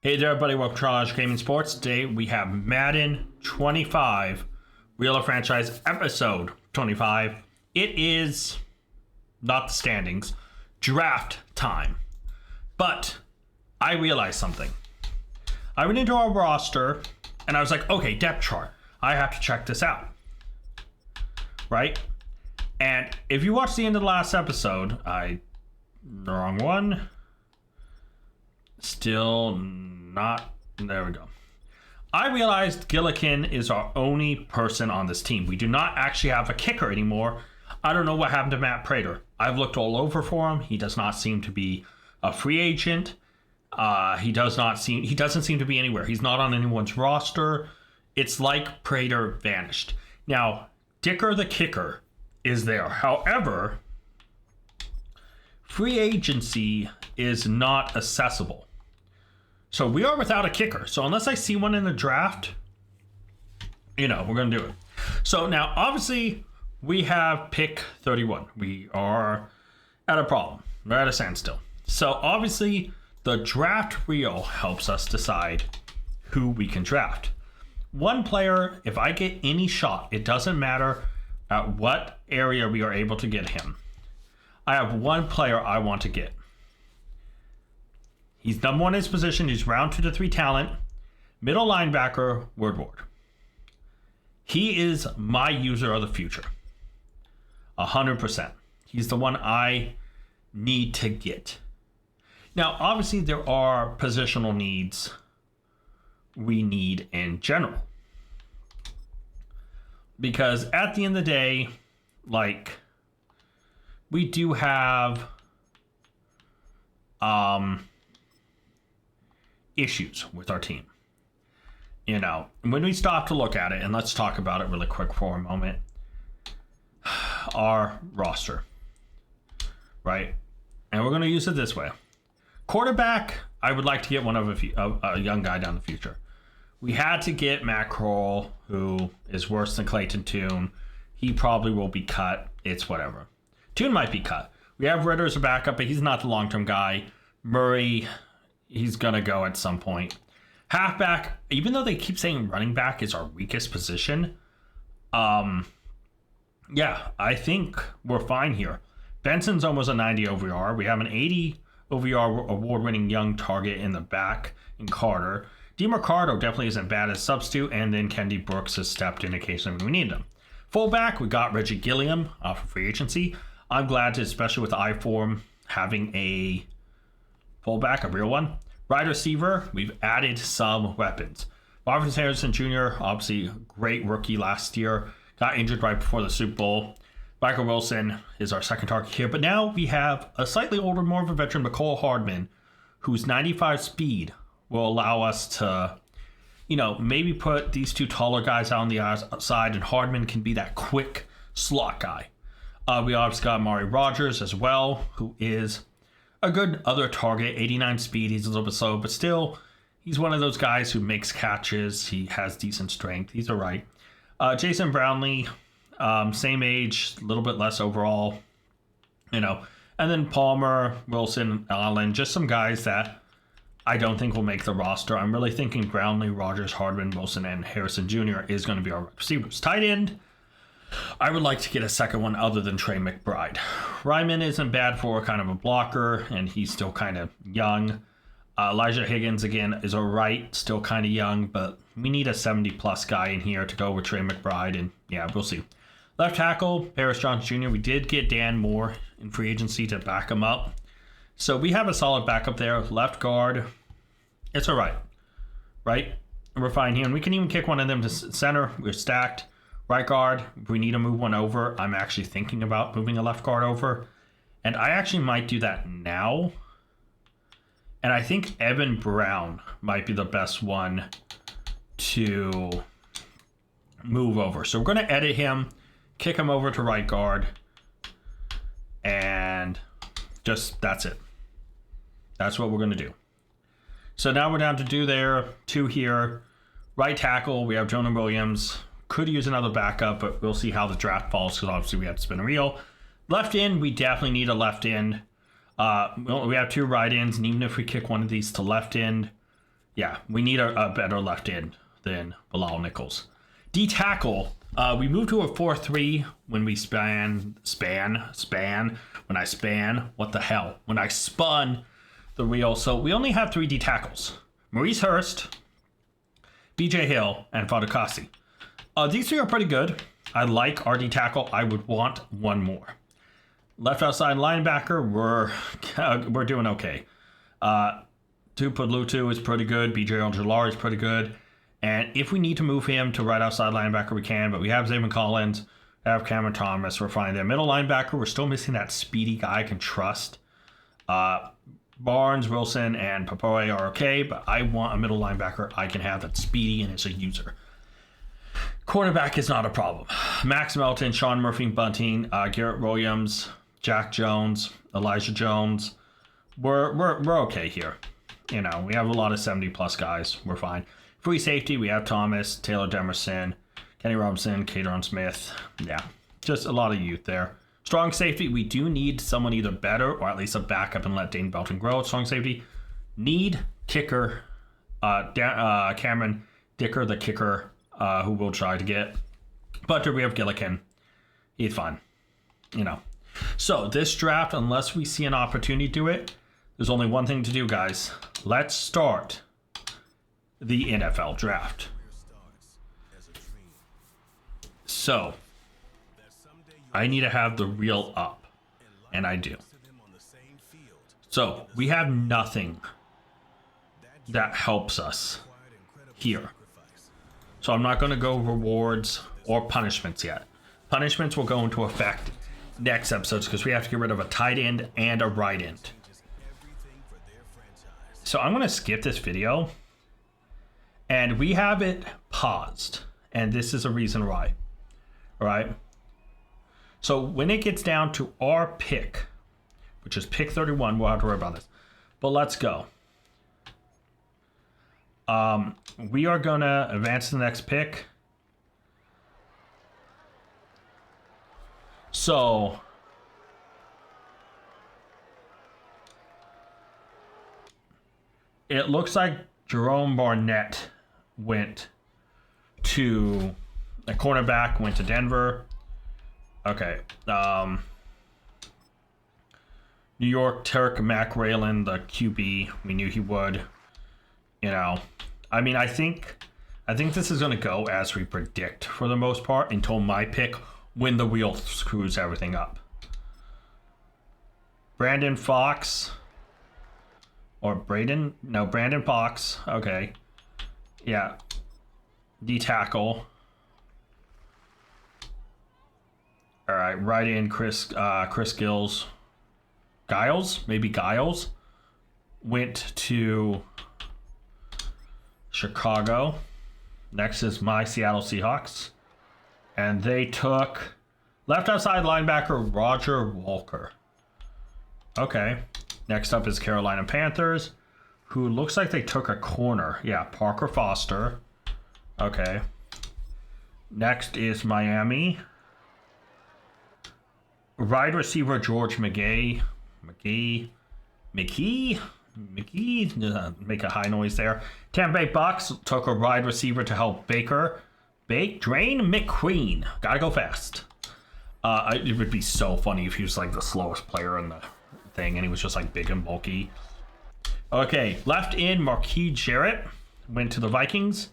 Hey there, everybody. Welcome to Cardinals Gaming Sports. Today we have Madden 25, Wheel of Franchise episode 25. It is not the standings, draft time. But I realized something. I went into our roster and I was like, okay, depth chart. I have to check this out. Right? And if you watch the end of the last episode, wrong one. Still not. There we go. I realized Gillikin is our only person on this team. We do not actually have a kicker anymore. I don't know what happened to Matt Prater. I've looked all over for him. He does not seem to be a free agent. He doesn't seem to be anywhere. He's not on anyone's roster. It's like Prater vanished. Now, Dicker the kicker is there. However, free agency is not accessible. So we are without a kicker. So unless I see one in the draft, we're going to do it. So now, obviously, we have pick 31. We are at a problem. We're at a standstill. So obviously, the draft wheel helps us decide who we can draft. One player, if I get any shot, it doesn't matter at what area we are able to get him. I have one player I want to get. He's number one in his position. He's round 2 to 3 talent. Middle linebacker, Woodward. He is my user of the future. 100%. He's the one I need to get. Now, obviously, there are positional needs we need in general. Because at the end of the day, we do have issues with our team. When we stop to look at it, and let's talk about it really quick for a moment. Our roster, right? And we're going to use it this way. Quarterback, I would like to get one of a young guy down the future. We had to get Matt Kroll, who is worse than Clayton Tune. He probably will be cut. It's whatever. Tune might be cut. We have Ritter as a backup, but he's not the long-term guy. Murray, he's going to go at some point. Halfback, even though they keep saying running back is our weakest position, I think we're fine here. Benson's almost a 90 OVR. We have an 80 OVR award-winning young target in the back in Carter. DeMarcado definitely isn't bad as substitute, and then Kendi Brooks has stepped in occasionally when we need them. Fullback, we got Reggie Gilliam off of free agency. I'm glad to, especially with I-Form, having a fullback, a real one. Wide receiver, we've added some weapons. Marvin Harrison Jr., obviously great rookie last year, got injured right before the Super Bowl. Michael Wilson is our second target here, but now we have a slightly older, more of a veteran, McCole Hardman, whose 95 speed will allow us to, maybe put these two taller guys out on the outside, and Hardman can be that quick slot guy. We obviously got Amari Rogers as well, who is a good other target. 89 speed, he's a little bit slow, but still, he's one of those guys who makes catches. He has decent strength. He's all right. Jason Brownlee, same age, a little bit less overall, and then Palmer, Wilson, Allen, just some guys that I don't think will make the roster. I'm really thinking Brownlee, Rogers, Hardman, Wilson, and Harrison Jr. is going to be our receivers. Tight end, I would like to get a second one other than Trey McBride. Ryman isn't bad for kind of a blocker, and he's still kind of young. Elijah Higgins, again, is all right, still kind of young, but we need a 70-plus guy in here to go with Trey McBride, and we'll see. Left tackle, Paris Johnson Jr. We did get Dan Moore in free agency to back him up. So we have a solid backup there. Left guard, it's all right? And we're fine here. And we can even kick one of them to center. We're stacked. Right guard, if we need to move one over, I'm actually thinking about moving a left guard over. And I actually might do that now. And I think Evan Brown might be the best one to move over. So we're going to edit him, kick him over to right guard, and that's it. That's what we're going to do. So now we're down to do there, 2 here. Right tackle, we have Jonah Williams. Could use another backup, but we'll see how the draft falls because obviously we have to spin a reel. Left end, we definitely need a left end. We have 2 right ends, and even if we kick one of these to left end, Yeah, we need a better left end than Bilal Nichols. D tackle. We moved to a 4-3 when we span. When I span, what the hell? When I spun the wheel. So we only have 3 D tackles: Maurice Hurst, BJ Hill, and Fadukasi. These 3 are pretty good. I like our D tackle. I would want one more. Left outside linebacker, we're doing okay. Tupalutu is pretty good. BJ Ojulari is pretty good. And if we need to move him to right outside linebacker, we can. But we have Zayvon Collins, we have Cameron Thomas. We're fine there. Middle linebacker, we're still missing that speedy guy I can trust. Barnes, Wilson, and Papoe are okay, but I want a middle linebacker I can have that's speedy and is a user. Cornerback is not a problem. Max Melton, Sean Murphy-Bunting, Garrett Williams, Jack Jones, Elijah Jones. We're okay here. You know, we have a lot of 70-plus guys. We're fine. Free safety, we have Thomas, Taylor Demerson, Kenny Robinson, Caderon Smith. Yeah, just a lot of youth there. Strong safety, we do need someone either better or at least a backup and let Dane Belton grow at strong safety. Need kicker, Cameron Dicker, the kicker, who we'll try to get. But we have Gillikin. He's fine. You know. So this draft, unless we see an opportunity to do it, there's only one thing to do, guys. Let's start the NFL draft. So I need to have the reel up, and I do. So we have nothing that helps us here. So I'm not going to go rewards or punishments yet. Punishments will go into effect next episodes because we have to get rid of a tight end and a right end. So I'm going to skip this video, and we have it paused, and this is a reason why. All right. So when it gets down to our pick, which is pick 31, we'll have to worry about this. But let's go. We are going to advance to the next pick. So it looks like Jerome Barnett went to a cornerback, went to Denver. Okay. New York, Turk McRaylan, the QB. We knew he would. You know, I mean, I think this is going to go as we predict for the most part until my pick when the wheel screws everything up. Brandon Fox. Or Braden? No, Brandon Fox. Okay. Yeah. D tackle. All right, right in Chris Giles. Maybe Giles went to Chicago. Next is my Seattle Seahawks. And they took left outside linebacker Roger Walker. Okay. Next up is Carolina Panthers, who looks like they took a corner. Yeah, Parker Foster. Okay. Next is Miami. Wide receiver George McGee. Make a high noise there. Tampa Bay Bucks took a wide receiver to help Drain McQueen. Gotta go fast. It would be so funny if he was like the slowest player in the thing and he was just like big and bulky. Okay, left in Marquis Jarrett went to the Vikings.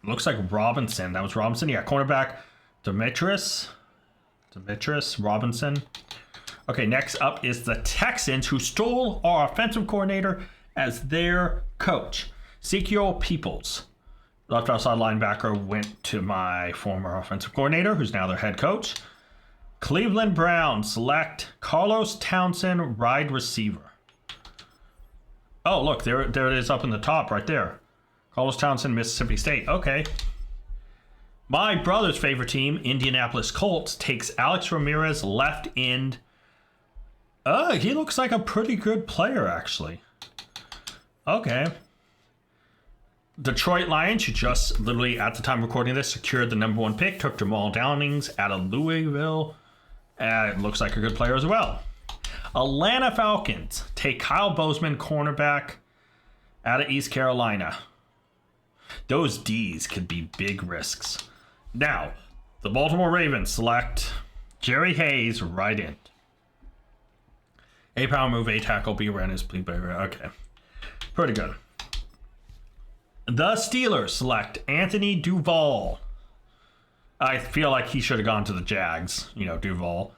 Looks like Robinson. That was Robinson. Yeah, cornerback Demetrius Robinson. Okay, next up is the Texans, who stole our offensive coordinator as their coach. Ezekiel Peoples, left outside linebacker, went to my former offensive coordinator, who's now their head coach. Cleveland Browns select Carlos Townsend, wide receiver. Oh, look, there it is up in the top right there. Carlos Townsend, Mississippi State. Okay. My brother's favorite team, Indianapolis Colts, takes Alex Ramirez, left end. He looks like a pretty good player, actually. Okay. Detroit Lions, who just literally at the time of recording this secured the number 1 pick, took Jamal Downings out of Louisville. It looks like a good player as well. Atlanta Falcons take Kyle Bozeman, cornerback out of East Carolina. Those D's could be big risks. Now, the Baltimore Ravens select Jerry Hayes, right end. A power move, A tackle, B awareness, B barrier. Okay. Pretty good. The Steelers select Anthony Duval. I feel like he should have gone to the Jags, Duval.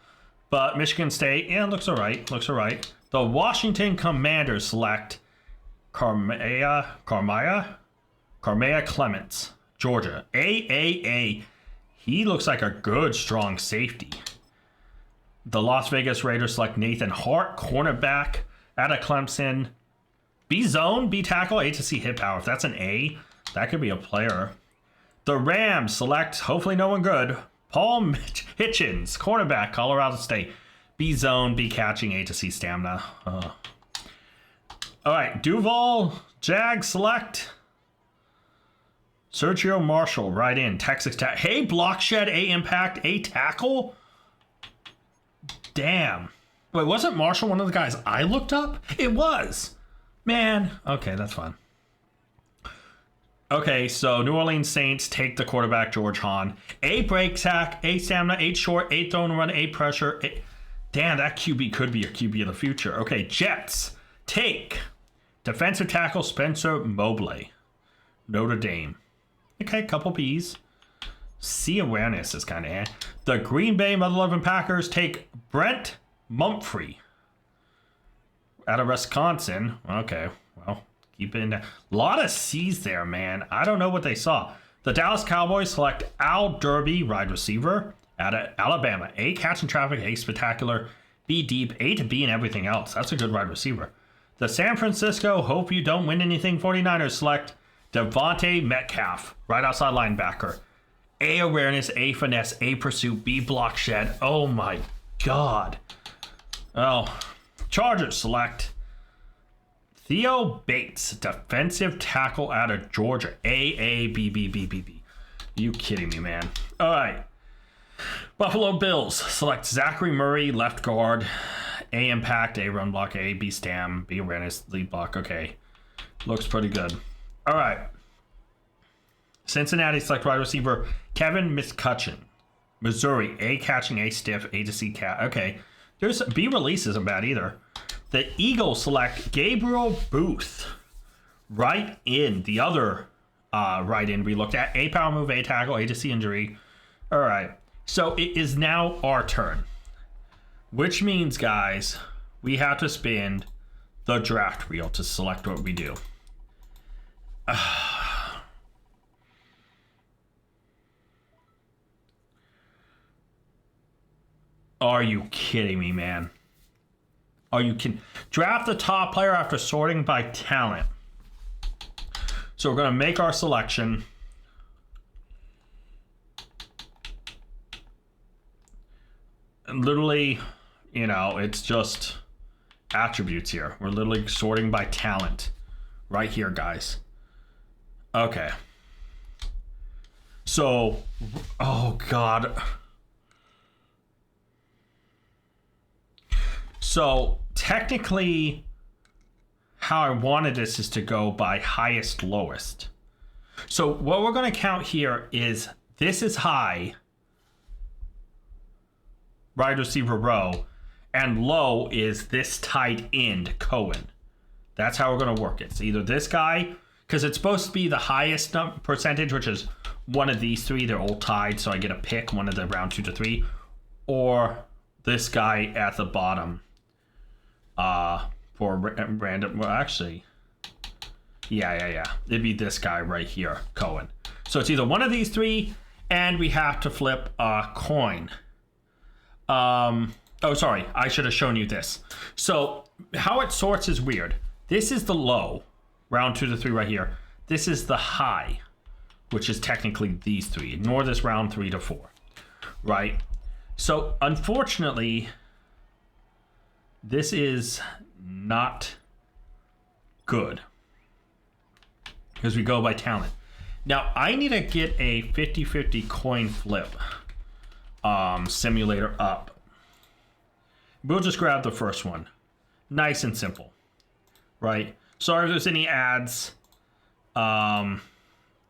But Michigan State, looks all right. Looks all right. The Washington Commanders select Carmea Clements, Georgia. AAA. He looks like a good, strong safety. The Las Vegas Raiders select Nathan Hart, cornerback out of Clemson. B zone, B tackle, A to C hit power. If that's an A, that could be a player. The Rams select, hopefully no one good, Paul Hitchens, cornerback, Colorado State. B zone, B catching, A to C stamina. All right, Duval, Jags select Sergio Marshall, right in, Texas Tech. Hey, block shed, A impact, A tackle. Damn. Wait, wasn't Marshall one of the guys I looked up? It was. Man. Okay, that's fine. Okay, so New Orleans Saints take the quarterback, George Hahn. A break sack, A stamina, A short, A throw and run, A pressure. Damn, that QB could be a QB of the future. Okay, Jets take defensive tackle, Spencer Mobley, Notre Dame. Okay, couple B's. C awareness is kind of The Green Bay Mother Loving Packers take Brent Mumphrey out of Wisconsin. Okay, well, keep it in there. A lot of C's there, man. I don't know what they saw. The Dallas Cowboys select Al Derby, wide receiver, out of Alabama. A catch in traffic, A spectacular, B deep, A to B and everything else. That's a good wide receiver. The San Francisco hope you don't win anything 49ers select Devontae Metcalf, right outside linebacker. A awareness, A finesse, A pursuit, B block shed. Oh my god. Oh, Chargers select Theo Bates, defensive tackle out of Georgia. A, B, B, B, B, B. You kidding me, man? All right. Buffalo Bills select Zachary Murray, left guard. A impact, A run block, A, B stam, B awareness, lead block. Okay. Looks pretty good. All right. Cincinnati select wide receiver Kevin McCutcheon. Missouri, A catching, A stiff, A to C cat. Okay. There's B release isn't bad either. The Eagles select Gabriel Booth. Right in. The other right in we looked at. A power move, A tackle, A to C injury. All right. So it is now our turn. Which means, guys, we have to spin the draft wheel to select what we do. Are you kidding me, man? Are you kidding? Draft the top player after sorting by talent. So we're going to make our selection. And literally, it's just attributes here. We're literally sorting by talent right here, guys. Okay. So, oh God. So technically, how I wanted this is to go by highest, lowest. So what we're going to count here is this is high, wide receiver row, and low is this tight end, Cohen. That's how we're going to work it. It's either this guy, because it's supposed to be the highest percentage, which is one of these three. They're all tied, so I get a pick, one of the round 2 to 3, or this guy at the bottom. For random, well, actually, yeah. It'd be this guy right here, Cohen. So it's either one of these three, and we have to flip a coin. Oh, sorry, I should have shown you this. So how it sorts is weird. This is the low, round 2 to 3 right here. This is the high, which is technically these three. Ignore this round 3 to 4, right? So unfortunately, this is not good because we go by talent. Now, I need to get a 50-50 coin flip simulator up. We'll just grab the first one. Nice and simple, right? Sorry if there's any ads. I'm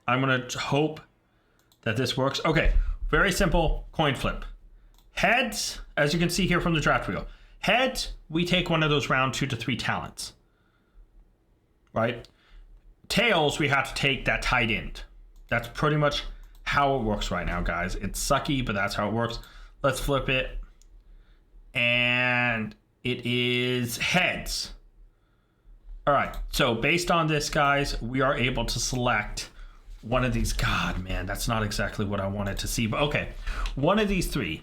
gonna hope that this works. Okay, very simple coin flip. Heads, as you can see here from the draft wheel. Heads, we take one of those round 2 to 3 talents, right? Tails, we have to take that tight end. That's pretty much how it works right now, guys. It's sucky, but that's how it works. Let's flip it. And it is heads. All right, so based on this, guys, we are able to select one of these. God, man, that's not exactly what I wanted to see, but okay. One of these 3.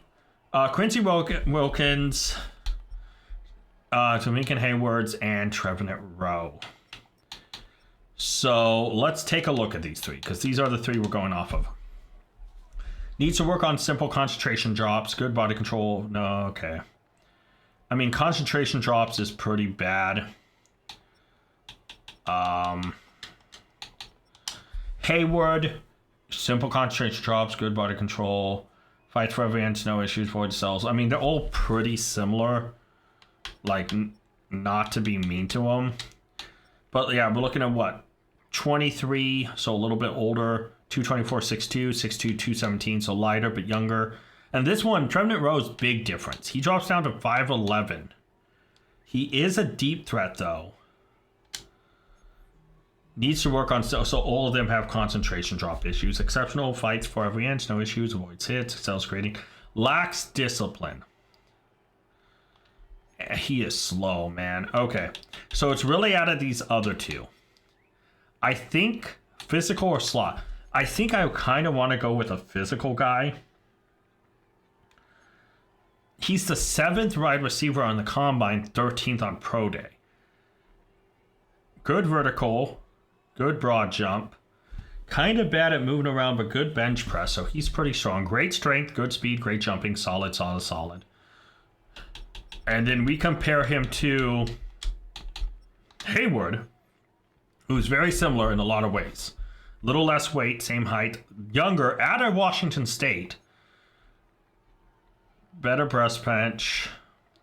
Quincy Wilkins, Tamika Haywards, and Trevenant Rowe. So let's take a look at these 3, because these are the 3 we're going off of. Needs to work on simple concentration drops. Good body control. No, okay. I mean, concentration drops is pretty bad. Hayward, simple concentration drops. Good body control. Fights for every inch. No issues. Void cells. I mean, they're all pretty similar. Like, not to be mean to them. But yeah, we're looking at what? 23, so a little bit older. 224, 6'2", 6'2", 217, so lighter but younger. And this one, Trevenant Rowe's big difference. He drops down to 5'11". He is a deep threat, though. Needs to work on, so all of them have concentration drop issues. Exceptional, fights for every inch, no issues, avoids hits, excels creating. Lacks discipline. He is slow, man. Okay, so it's really out of these other 2. I think physical or slot. I think I kind of want to go with a physical guy. He's the 7th wide receiver on the combine, 13th on pro day. Good vertical, good broad jump. Kind of bad at moving around, but good bench press, so he's pretty strong. Great strength, good speed, great jumping, solid, solid, solid. And then we compare him to Hayward, who's very similar in a lot of ways. Little less weight, same height, younger, out of Washington State. Better breast bench,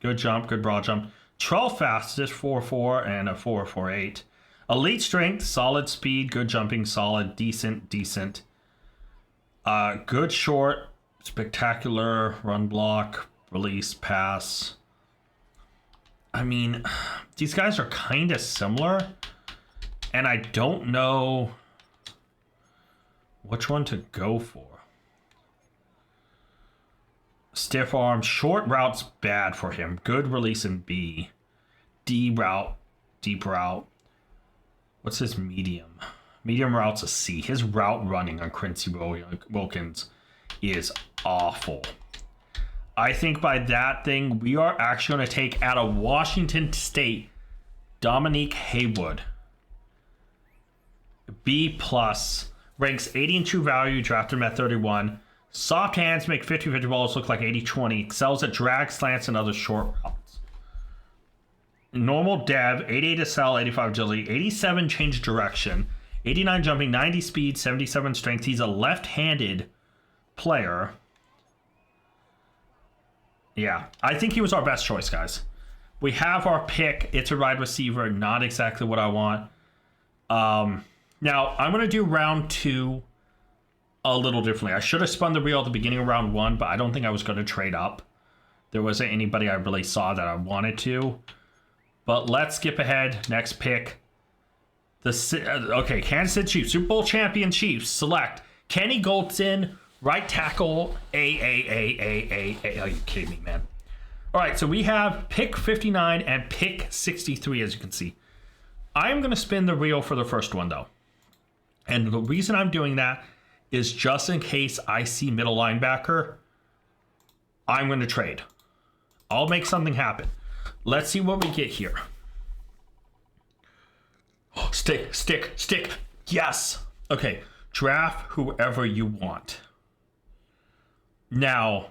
good jump, good broad jump. 12th fastest, 4.4 and a 4.48. Elite strength, solid speed, good jumping, solid, decent. Good short, spectacular, run block, release, pass. I mean, these guys are kind of similar, and I don't know which one to go for. Stiff arm, short route's bad for him. Good release in B. D route, deep route. What's his medium? Medium route's a C. His route running on Quincy Wilkins is awful. I think by that thing, we are actually going to take out of Washington State, Dominique Haywood. B+. Ranks 80 in true value, drafted him at 31. Soft hands make 50-50 balls look like 80-20. Excels at drag, slants, and other short routes. Normal dev, 88 to sell, 85 agility, 87 change direction, 89 jumping, 90 speed, 77 strength. He's a left-handed player. Yeah, I think he was our best choice, guys. We have our pick. It's a wide receiver, not exactly what I want. Now, I'm going to do round 2 a little differently. I should have spun the reel at the beginning of round 1, but I don't think I was going to trade up. There wasn't anybody I really saw that I wanted to. But let's skip ahead. Next pick. Okay, Kansas City Chiefs, Super Bowl champion Chiefs, select Kenny Goldson, right tackle, A. Are you kidding me, man? All right, so we have pick 59 and pick 63, as you can see. I'm going to spin the reel for the first one, though. And the reason I'm doing that is just in case I see middle linebacker, I'm going to trade. I'll make something happen. Let's see what we get here. Oh, stick. Yes. Okay, draft whoever you want. Now,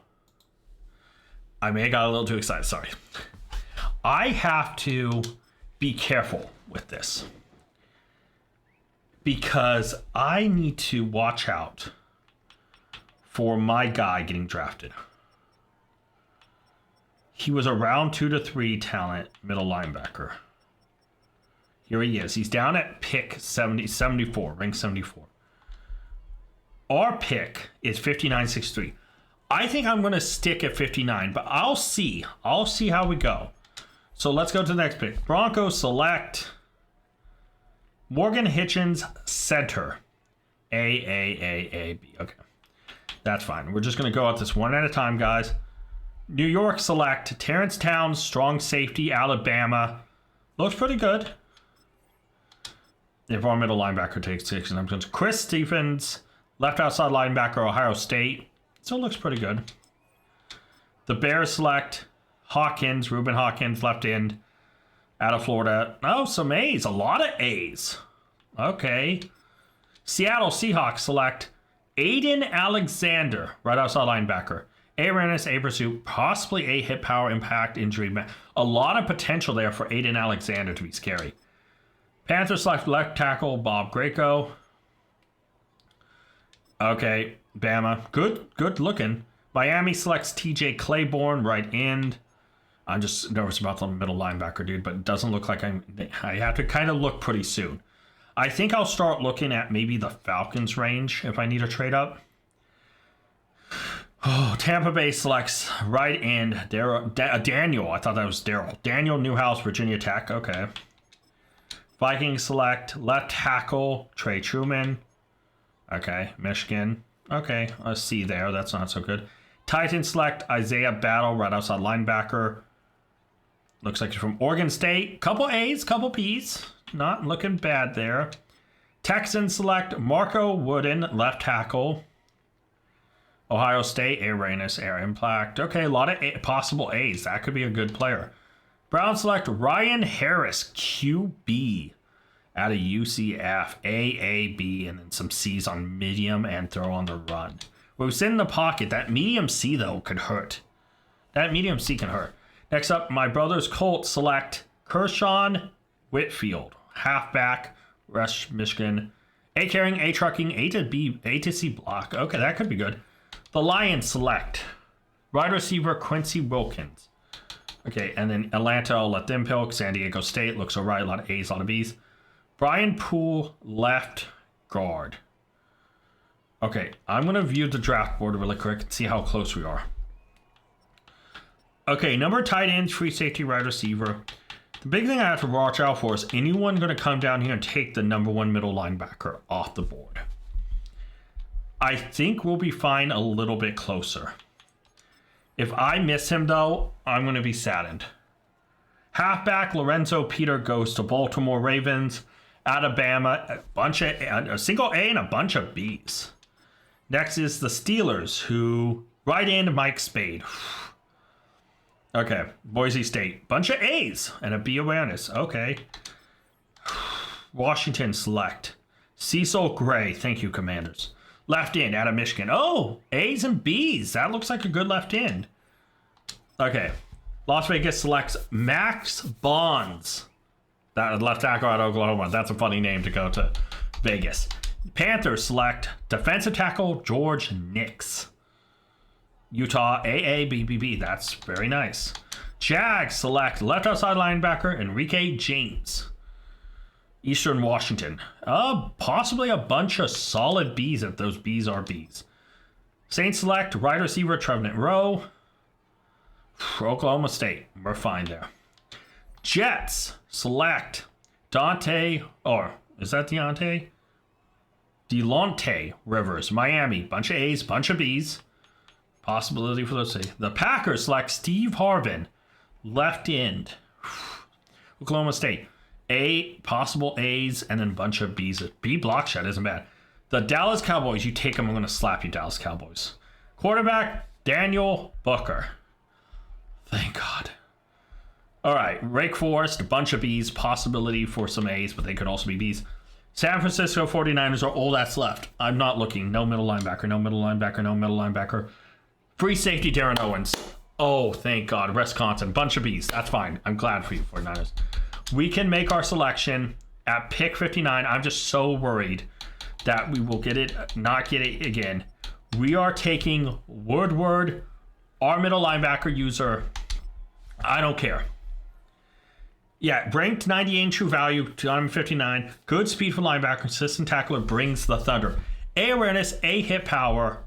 I may have got a little too excited, sorry. I have to be careful with this, because I need to watch out for my guy getting drafted. He was a round 2 to 3 talent middle linebacker. Here he is. He's down at pick 74, rank 74. Our pick is 59.63. I think I'm going to stick at 59, but I'll see. I'll see how we go. So let's go to the next pick. Broncos select Morgan Hitchens, center. A, B. Okay. That's fine. We're just going to go at this one at a time, guys. New York select Terrence Towns, strong safety, Alabama. Looks pretty good. If our middle linebacker takes 6, and I'm going to Chris Stephens, left outside linebacker, Ohio State. Still looks pretty good. The Bears select Hawkins, Reuben Hawkins, left end, out of Florida. Oh, some A's. A lot of A's. Okay. Seattle Seahawks select Aiden Alexander, right outside linebacker. A awareness, A pursuit, possibly a hit power impact injury. A lot of potential there for Aiden Alexander to be scary. Panthers select left tackle Bob Greco. Okay, Bama. Good looking. Miami selects TJ Claiborne, right end. I'm just nervous about the middle linebacker, dude, but it doesn't look like I have to kind of look pretty soon. I think I'll start looking at maybe the Falcons range if I need a trade up. Oh, Tampa Bay selects right end Daniel. I thought that was Daryl. Daniel Newhouse, Virginia Tech. Okay. Vikings select left tackle Trey Truman. Okay, Michigan. Okay, a C there. That's not so good. Titans select Isaiah Battle, right outside linebacker. Looks like he's from Oregon State. Couple A's, couple P's. Not looking bad there. Texans select Marco Wooden, left tackle. Ohio State, Awareness, Air Impact. Okay, a lot of possible A's. That could be a good player. Browns select Ryan Harris, QB, out of UCF, A, and then some C's on medium and throw on the run. We'll sit in the pocket. That medium C, though, could hurt. That medium C can hurt. Next up, my brother's Colts select Kershawn Whitfield, halfback, Rush, Michigan. A carrying, A trucking, A to C block. Okay, that could be good. The Lions select wide receiver Quincy Wilkins. Okay, and then Atlanta, I'll let them pick. San Diego State looks all right. A lot of A's, a lot of B's. Brian Poole, left guard. Okay, I'm going to view the draft board really quick and see how close we are. Okay, number of tight ends, free safety, wide receiver. The big thing I have to watch out for is anyone going to come down here and take the number 1 middle linebacker off the board. I think we'll be fine a little bit closer. If I miss him, though, I'm going to be saddened. Halfback Lorenzo Peter goes to Baltimore Ravens. Alabama, a single A and a bunch of B's. Next is the Steelers, who right end Mike Spade. Okay, Boise State, bunch of A's and a B awareness. Okay. Washington select Cecil Gray. Thank you, Commanders. Left end out of Michigan. Oh, A's and B's. That looks like a good left end. Okay. Las Vegas selects Max Bonds. That left tackle out of Oklahoma. That's a funny name to go to Vegas. Panthers select defensive tackle George Nix. Utah, B. That's very nice. Jags select left outside linebacker Enrique James. Eastern Washington. Possibly a bunch of solid B's if those B's are B's. Saints select wide receiver Trevenant Rowe. Oklahoma State. We're fine there. Jets select Delonte Rivers. Miami. Bunch of A's, bunch of B's. Possibility for those. The Packers select Steve Harvin. Left end. Oklahoma State. Possible A's, and then a bunch of B's. B block shot isn't bad. The Dallas Cowboys, you take them, I'm going to slap you, Dallas Cowboys. Quarterback, Daniel Booker. Thank God. All right, Wake Forest, a bunch of B's, possibility for some A's, but they could also be B's. San Francisco 49ers are all that's left. I'm not looking. No middle linebacker, no middle linebacker, no middle linebacker. Free safety, Darren Owens. Oh, thank God. Wisconsin, bunch of B's. That's fine. I'm glad for you, 49ers. We can make our selection at pick 59. I'm just so worried that we will not get it again. We are taking Woodward, our middle linebacker user, I don't care. Yeah, ranked 98 in true value, 259. Good speed for linebacker, consistent tackler, brings the thunder. A awareness, A hit power.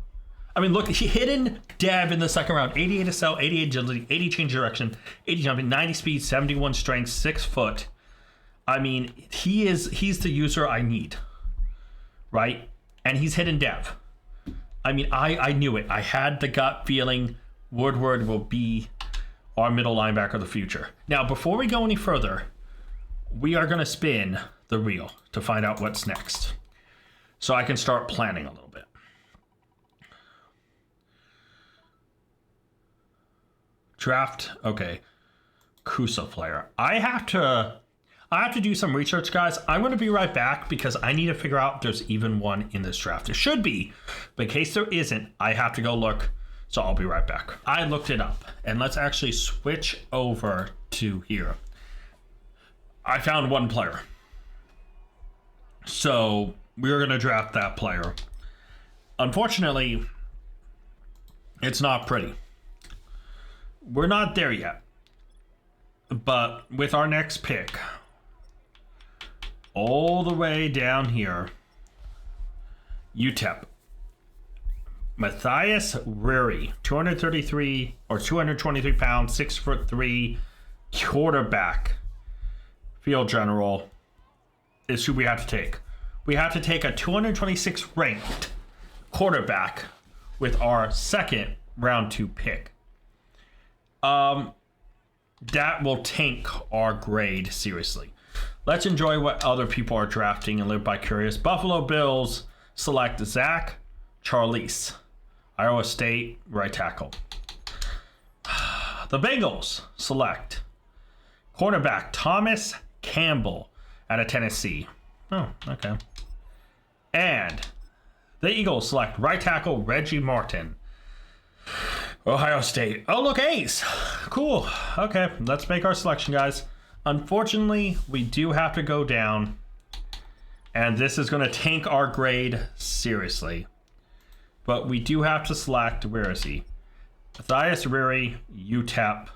I mean, look, hidden dev in the second round. 88 to sell, 88 agility, 80 change direction, 80 jumping, 90 speed, 71 strength, 6 foot. I mean, he's the user I need, right? And he's hidden dev. I mean, I knew it. I had the gut feeling Woodward will be our middle linebacker of the future. Now, before we go any further, we are going to spin the reel to find out what's next, so I can start planning a little bit. Draft, okay. Kusa player. I have to do some research, guys. I'm going to be right back because I need to figure out if there's even one in this draft. There should be, but in case there isn't, I have to go look. So I'll be right back. I looked it up, and let's actually switch over to here. I found one player. So we're going to draft that player. Unfortunately, it's not pretty. We're not there yet. But with our next pick, all the way down here, UTEP. Matthias Riri, 233 or 223 pounds, 6'3", quarterback, field general, is who we have to take. We have to take a 226 ranked quarterback with our second round 2 pick. That will tank our grade seriously. Let's enjoy what other people are drafting and live by curious. Buffalo Bills select Zach Charlize, Iowa State, right tackle. The Bengals select cornerback Thomas Campbell out of Tennessee. Oh, okay. And the Eagles select right tackle Reggie Martin, Ohio State. Oh, look, A's. Cool. Okay, let's make our selection, guys. Unfortunately, we do have to go down, and this is going to tank our grade seriously. But we do have to select, where is he? Matthias Riri, UTEP.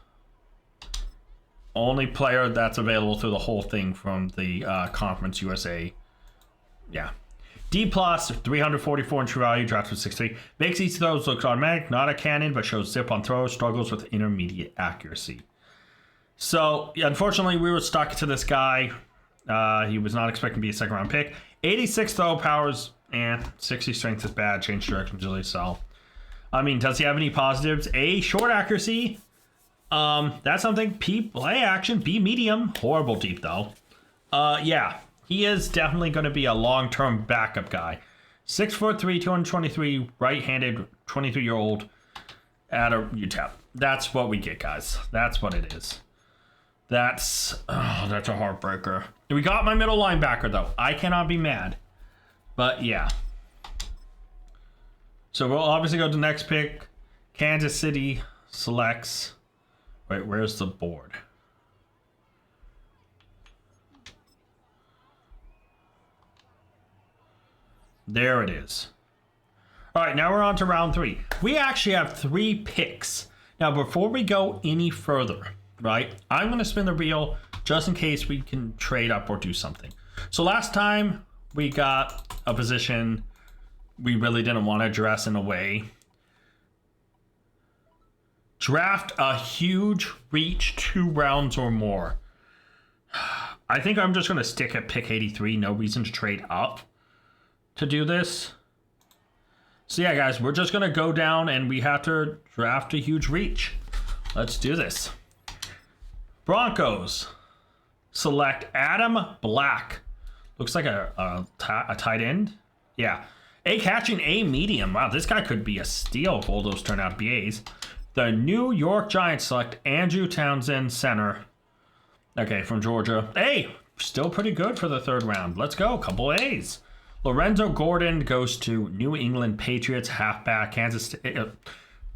Only player that's available through the whole thing from the Conference USA. Yeah. D+, 344 in true value, drafted with 63. Makes each of those look automatic, not a cannon, but shows zip on throws, struggles with intermediate accuracy. So, unfortunately, we were stuck to this guy. He was not expecting to be a second round pick. 86 throw powers, and 60 strength is bad. Change direction, agility, sell. I mean, does he have any positives? A, short accuracy. That's something. P, play action. B, medium. Horrible deep, though. Yeah. He is definitely going to be a long-term backup guy. 6'3", 223, right-handed, 23-year-old at a UTEP. That's what we get, guys. That's what it is. That's a heartbreaker. We got my middle linebacker, though. I cannot be mad. But, yeah. So we'll obviously go to the next pick. Kansas City selects... Wait, where's the board? There it is. All right, now we're on to round 3. We actually have 3 picks. Now, before we go any further, right, I'm going to spin the reel just in case we can trade up or do something. So last time we got a position we really didn't want to address in a way. Draft a huge reach 2 rounds or more. I think I'm just going to stick at pick 83. No reason to trade up to do this. So yeah, guys, we're just gonna go down and we have to draft a huge reach. Let's do this. Broncos select Adam Black. Looks like a tight end. Yeah. A catching, A medium. Wow, this guy could be a steal if all those turn out to be A's. The New York Giants select Andrew Townsend, center. Okay, from Georgia. A, still pretty good for the 3rd round. Let's go, couple A's. Lorenzo Gordon goes to New England Patriots, halfback, Kansas State.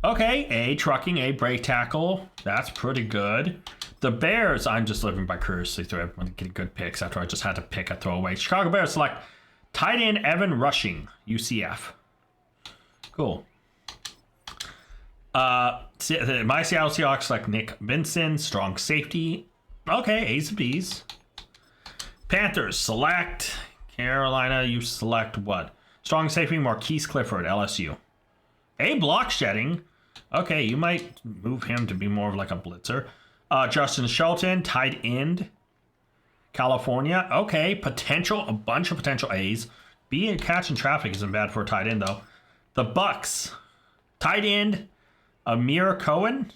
Okay, A trucking, A break tackle. That's pretty good. The Bears, I'm just living vicariously through it. I'm getting good picks after I just had to pick a throwaway. Chicago Bears select tight end Evan Rushing, UCF. Cool. My Seattle Seahawks select Nick Benson, strong safety. Okay, A's and B's. Panthers select Carolina. You select what? Strong safety Marquise Clifford, LSU. A block shedding. Okay, you might move him to be more of like a blitzer. Justin Shelton, tight end. California. Okay, a bunch of potential A's. B and catching traffic isn't bad for a tight end though. The Bucks. Tight end. Amir Cohen.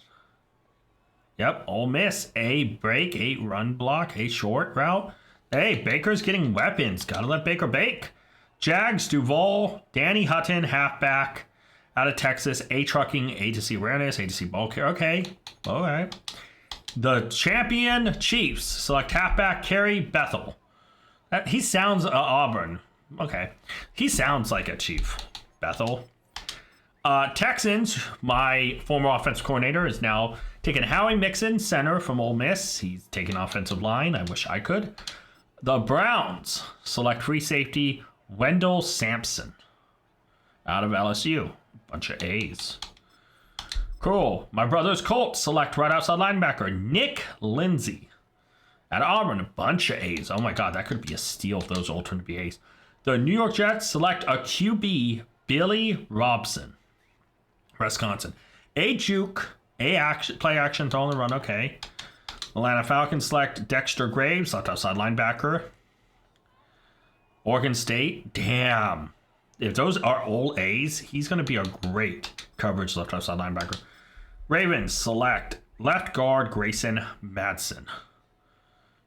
Yep, Ole Miss. A break, a run block, a short route. Hey, Baker's getting weapons. Gotta let Baker bake. Jags, Duval, Danny Hutton, halfback, out of Texas. A trucking, A to C awareness, A to C ball care. Okay, all right. The champion Chiefs select halfback Kerry Bethel. He sounds Auburn. Okay, he sounds like a Chief. Bethel. Texans, my former offensive coordinator, is now taking Howie Mixon, center from Ole Miss. He's taking offensive line. I wish I could. The Browns select free safety Wendell Sampson out of LSU. Bunch of A's. Cool. My brother's Colts select right outside linebacker Nick Lindsay out of Auburn. A bunch of A's. Oh my God, that could be a steal if those all turn to be A's. The New York Jets select a QB Billy Robson, Wisconsin. A juke, a action, play action to only run. Okay. Atlanta Falcons select Dexter Graves, left outside linebacker. Oregon State, damn. If those are all A's, he's going to be a great coverage left outside linebacker. Ravens select left guard Grayson Madsen,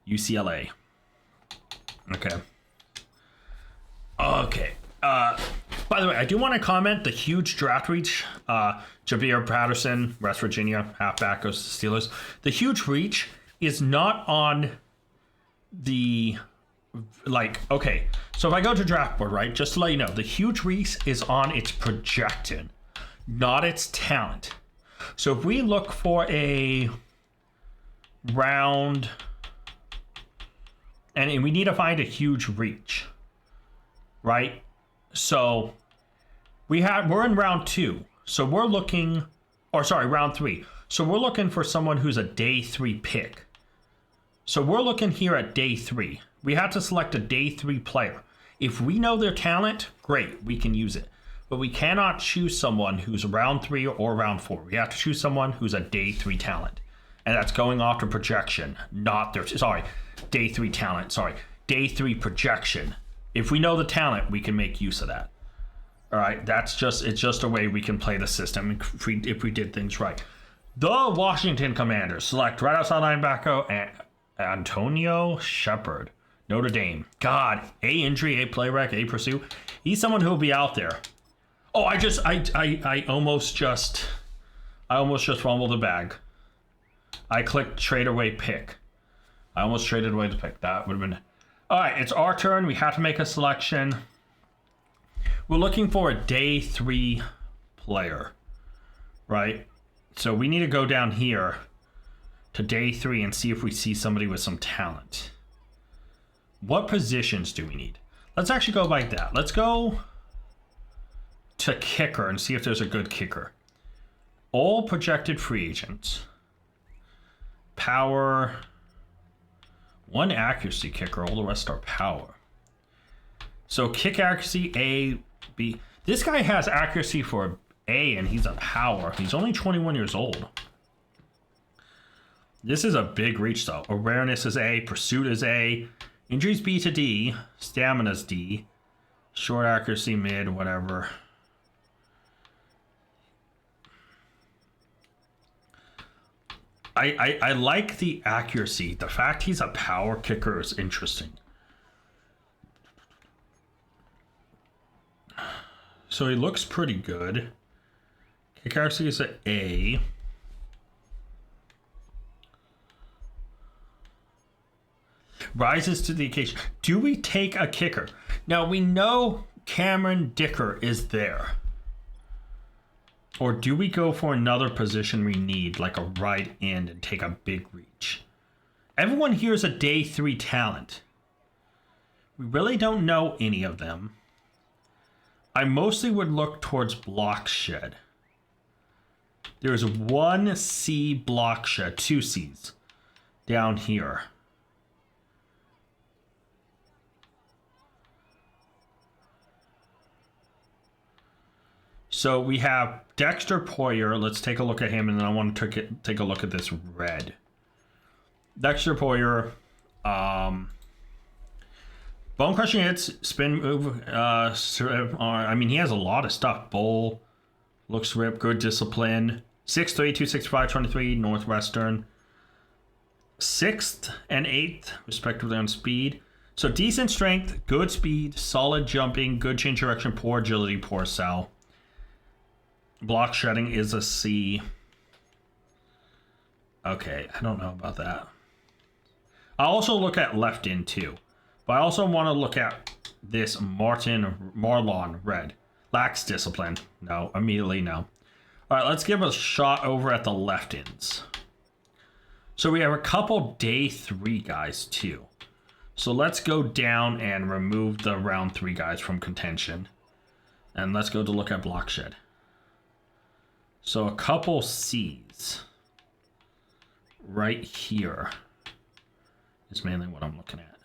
UCLA. Okay. By the way, I do want to comment the huge draft reach. Javier Patterson, West Virginia, halfback, goes to the Steelers. The huge reach is not on the, okay. So if I go to draft board, right, just to let you know, the huge reach is on its projection, not its talent. So if we look for a round, and we need to find a huge reach, right? So we're in round 2. So we're looking, round 3. So we're looking for someone who's a day 3 pick. So we're looking here at day 3. We have to select a day 3 player. If we know their talent, great, we can use it. But we cannot choose someone who's round 3 or round 4. We have to choose someone who's a day 3 talent. And that's going off the projection, not their, day 3 talent, day 3 projection. If we know the talent, we can make use of that. All right, it's just a way we can play the system if we did things right. The Washington Commanders select right outside linebacker Antonio Shepard, Notre Dame. God, A injury, A play rec, A pursue. He's someone who will be out there. Oh, I almost just fumbled the bag. I clicked trade away pick. I almost traded away the pick. That would have been. All right, it's our turn. We have to make a selection. We're looking for a day 3 player, right? So we need to go down here to day 3 and see if we see somebody with some talent. What positions do we need? Let's actually go like that. Let's go to kicker and see if there's a good kicker. All projected free agents. Power. 1 accuracy kicker. All the rest are power. So kick accuracy, A, B. This guy has accuracy for A and he's a power. He's only 21 years old. This is a big reach though. Awareness is A, pursuit is A, injuries B to D, stamina's D, short accuracy, mid, whatever. I like the accuracy. The fact he's a power kicker is interesting. So he looks pretty good. Kick accuracy is an A. Rises to the occasion. Do we take a kicker? Now we know Cameron Dicker is there. Or do we go for another position we need, like a right end, and take a big reach? Everyone here is a day 3 talent. We really don't know any of them. I mostly would look towards block shed. There's 1 C block shed, 2 C's down here. So we have Dexter Poyer. Let's take a look at him, and then I want to take a look at this red. Dexter Poyer, bone crushing hits, spin move. I mean, he has a lot of stuff. Bowl, looks ripped, good discipline. 6'3", 265, 23, Northwestern. 6th and 8th, respectively, on speed. So decent strength, good speed, solid jumping, good change direction, poor agility, poor cell. Block shedding is a C. Okay, I don't know about that. I'll also look at left in too. But I also want to look at this Marlon red. Lacks discipline. No, immediately no. Alright, let's give a shot over at the left ins. So we have a couple day 3 guys too. So let's go down and remove the round 3 guys from contention. And let's go to look at block shed. So a couple C's right here is mainly what I'm looking at.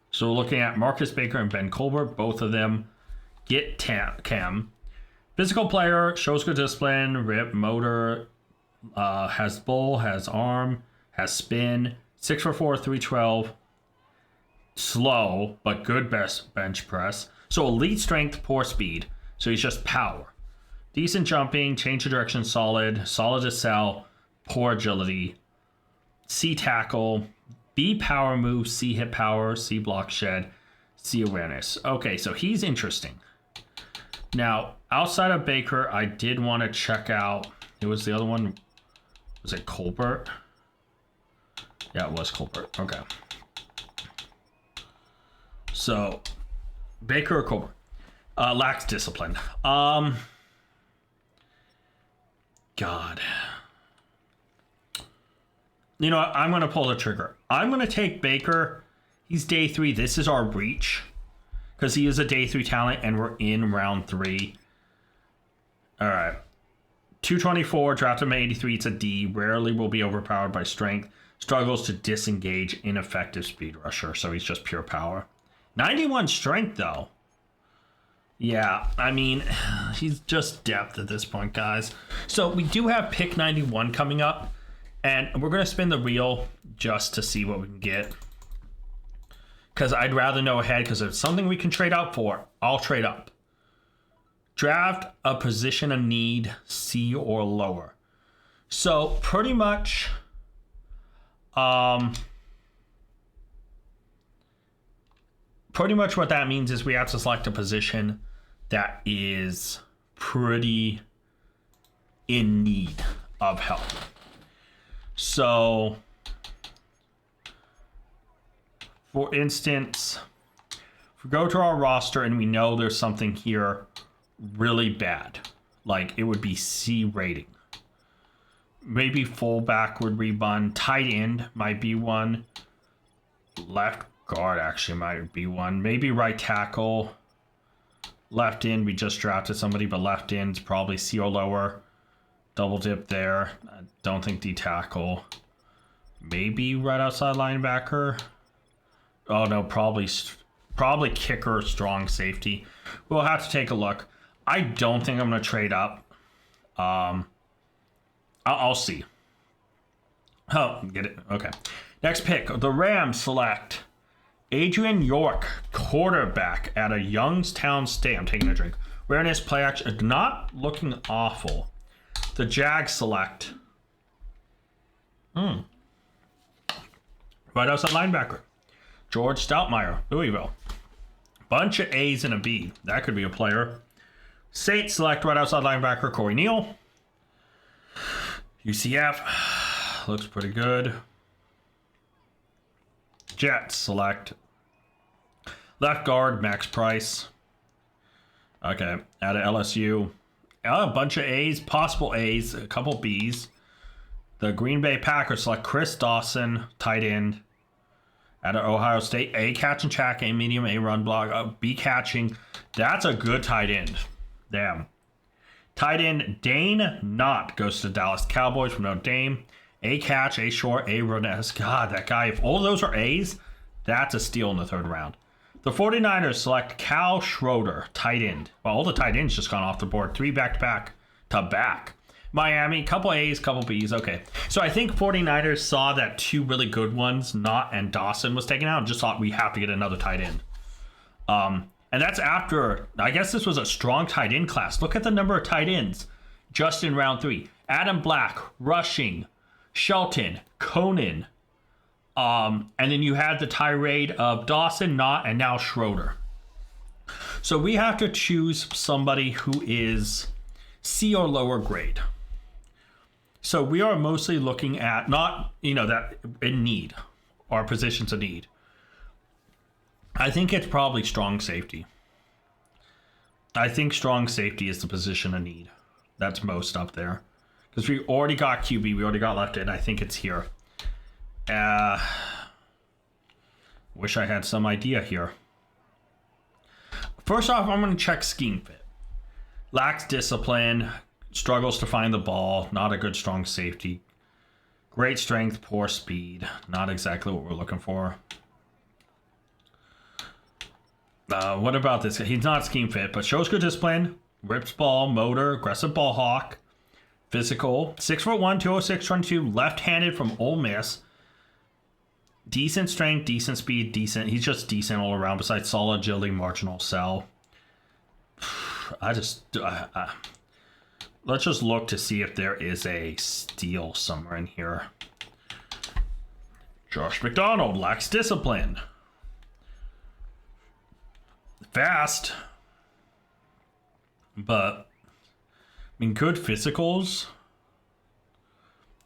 So we're looking at Marcus Baker and Ben Colbert. Both of them get chem. Physical player, shows good discipline, rip, motor, has bull, has arm, has spin, 6'4", 312, slow, but good bench press. So elite strength, poor speed. So he's just power. Decent jumping, change of direction, solid to sell, poor agility. C tackle, B power move, C hit power, C block shed, C awareness. Okay, so he's interesting. Now, outside of Baker, I did want to check out, it was the other one, was it Colbert? Yeah, it was Colbert. Okay. So, Baker or Colbert? Lacks discipline. God. You know what? I'm going to pull the trigger. I'm going to take Baker. He's day 3. This is our reach. Because he is a day 3 talent, and we're in round 3. Alright. 224, drafted him at 83. It's a D. Rarely will be overpowered by strength. Struggles to disengage, ineffective speed rusher. So he's just pure power. 91 strength, though. Yeah, I mean, he's just depth at this point, guys. So we do have pick 91 coming up, and we're going to spin the wheel just to see what we can get. Because I'd rather know ahead, because if it's something we can trade up for, I'll trade up. Draft a position of need, C or lower. So pretty much, what that means is we have to select a position that is pretty in need of help. So, for instance, if we go to our roster and we know there's something here really bad, like it would be C rating. Maybe fullback would be one. Tight end might be one. Left guard actually might be one. Maybe right tackle. Left end, we just drafted somebody, but left end's probably C or lower. Double dip there. I don't think D tackle. Maybe right outside linebacker. Oh no, probably kicker, strong safety. We'll have to take a look. I don't think I'm going to trade up. I'll see. Oh, get it. Okay. Next pick. The Rams select Adrian York, quarterback at a Youngstown State. I'm taking a drink. Awareness, play action. Not looking awful. The Jags select. Right outside linebacker. George Stoutmeyer, Louisville. Bunch of A's and a B. That could be a player. Saints select right outside linebacker Corey Neal. UCF. Looks pretty good. Jets select left guard Max Price. Okay, out of LSU. A bunch of A's, possible A's, a couple B's. The Green Bay Packers select Chris Dawson, tight end. Out of Ohio State, A catch and track, A medium, A run block, B catching. That's a good tight end. Damn. Tight end Dane Knott goes to Dallas Cowboys from Notre Dame. A catch, A short, A Rones. God, that guy, if all of those are A's, that's a steal in the 3rd round. The 49ers select Cal Schroeder, tight end. Well, all the tight ends just gone off the board. 3 back-to-back to back. Miami, couple A's, couple B's. Okay. So I think 49ers saw that 2 really good ones, Knott and Dawson, was taken out and just thought we have to get another tight end. And that's after, I guess this was a strong tight end class. Look at the number of tight ends just in round 3. Adam Black, Rushing, Shelton, Conan. And then you had the tirade of Dawson, Knott, and now Schroeder. So we have to choose somebody who is C or lower grade. So we are mostly looking at not, that in need, our positions of need. I think it's probably strong safety. I think strong safety is the position of need. That's most up there. Because we already got QB, we already got left in. I think it's here. Wish I had some idea here. First off, I'm going to check scheme fit. Lacks discipline, struggles to find the ball, not a good strong safety. Great strength, poor speed. Not exactly what we're looking for. What about this? He's not scheme fit, but shows good discipline, rips ball, motor, aggressive ball hawk, physical, 6'1", 206, 22, left-handed from Ole Miss. Decent strength, decent speed, decent. He's just decent all around. Besides solid agility, marginal sell. Let's just look to see if there is a steal somewhere in here. Josh McDonald lacks discipline. Fast, but good physicals,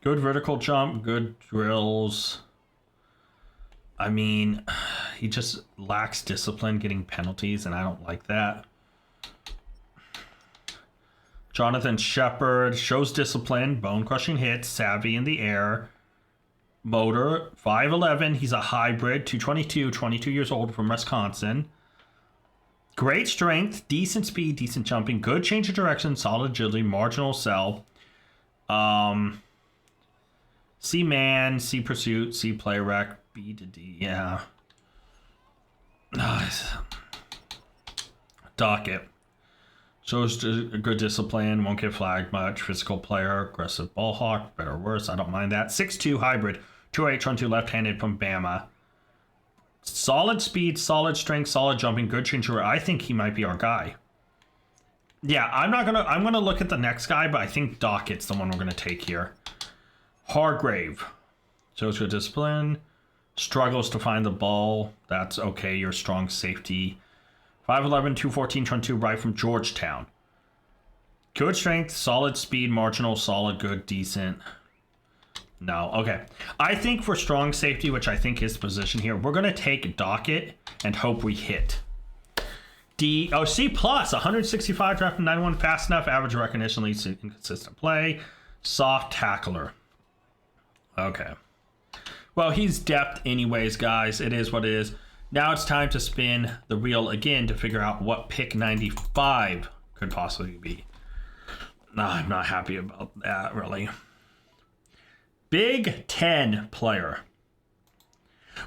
good vertical jump, good drills. He just lacks discipline, getting penalties, and I don't like that. Jonathan Shepard shows discipline, bone-crushing hits, savvy in the air, motor, 5'11". He's a hybrid, 222, 22 years old from Wisconsin. Great strength, decent speed, decent jumping, good change of direction, solid agility, marginal sell. C man, C pursuit, C play rec, B to D. Yeah. Docket. Shows good discipline, won't get flagged much. Physical player, aggressive ball hawk, better or worse. I don't mind that. 6'2", hybrid, 2'8", 22, left-handed from Bama. Solid speed, solid strength, solid jumping, good changer. I think he might be our guy. Yeah, I'm gonna look at the next guy, but I think Dockett's the one we're gonna take here. Hargrave. Shows good discipline. Struggles to find the ball. That's okay. Your strong safety. 5'11", 214, 22, right from Georgetown. Good strength, solid speed, marginal, solid, good, decent. No, okay. I think for strong safety, which I think is the position here, we're going to take Dockett and hope we hit. C+, 165, draft 91, fast enough, average recognition, leads to inconsistent play, soft tackler. Okay. Well, he's depth anyways, guys. It is what it is. Now it's time to spin the wheel again to figure out what pick 95 could possibly be. No, I'm not happy about that, really. Big Ten player.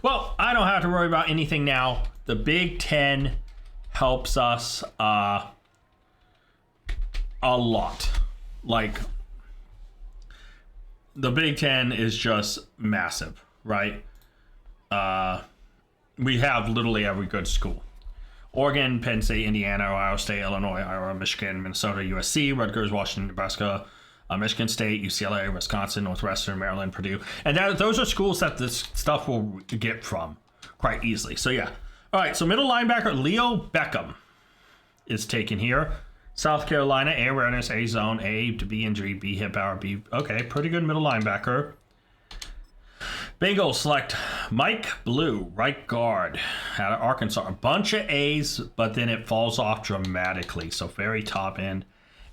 Well, I don't have to worry about anything now. The Big Ten helps us a lot. Like, the Big Ten is just massive, right? We have literally every good school. Oregon, Penn State, Indiana, Ohio State, Illinois, Iowa, Michigan, Minnesota, USC, Rutgers, Washington, Nebraska, Michigan State, UCLA, Wisconsin, Northwestern, Maryland, Purdue. And those are schools that this stuff will get from quite easily. So, yeah. All right, so middle linebacker Leo Beckham is taken here. South Carolina, A awareness, A zone, A to B injury, B hip power, B. Okay, pretty good middle linebacker. Bengals select Mike Blue, right guard, out of Arkansas. A bunch of A's, but then it falls off dramatically. So very top end.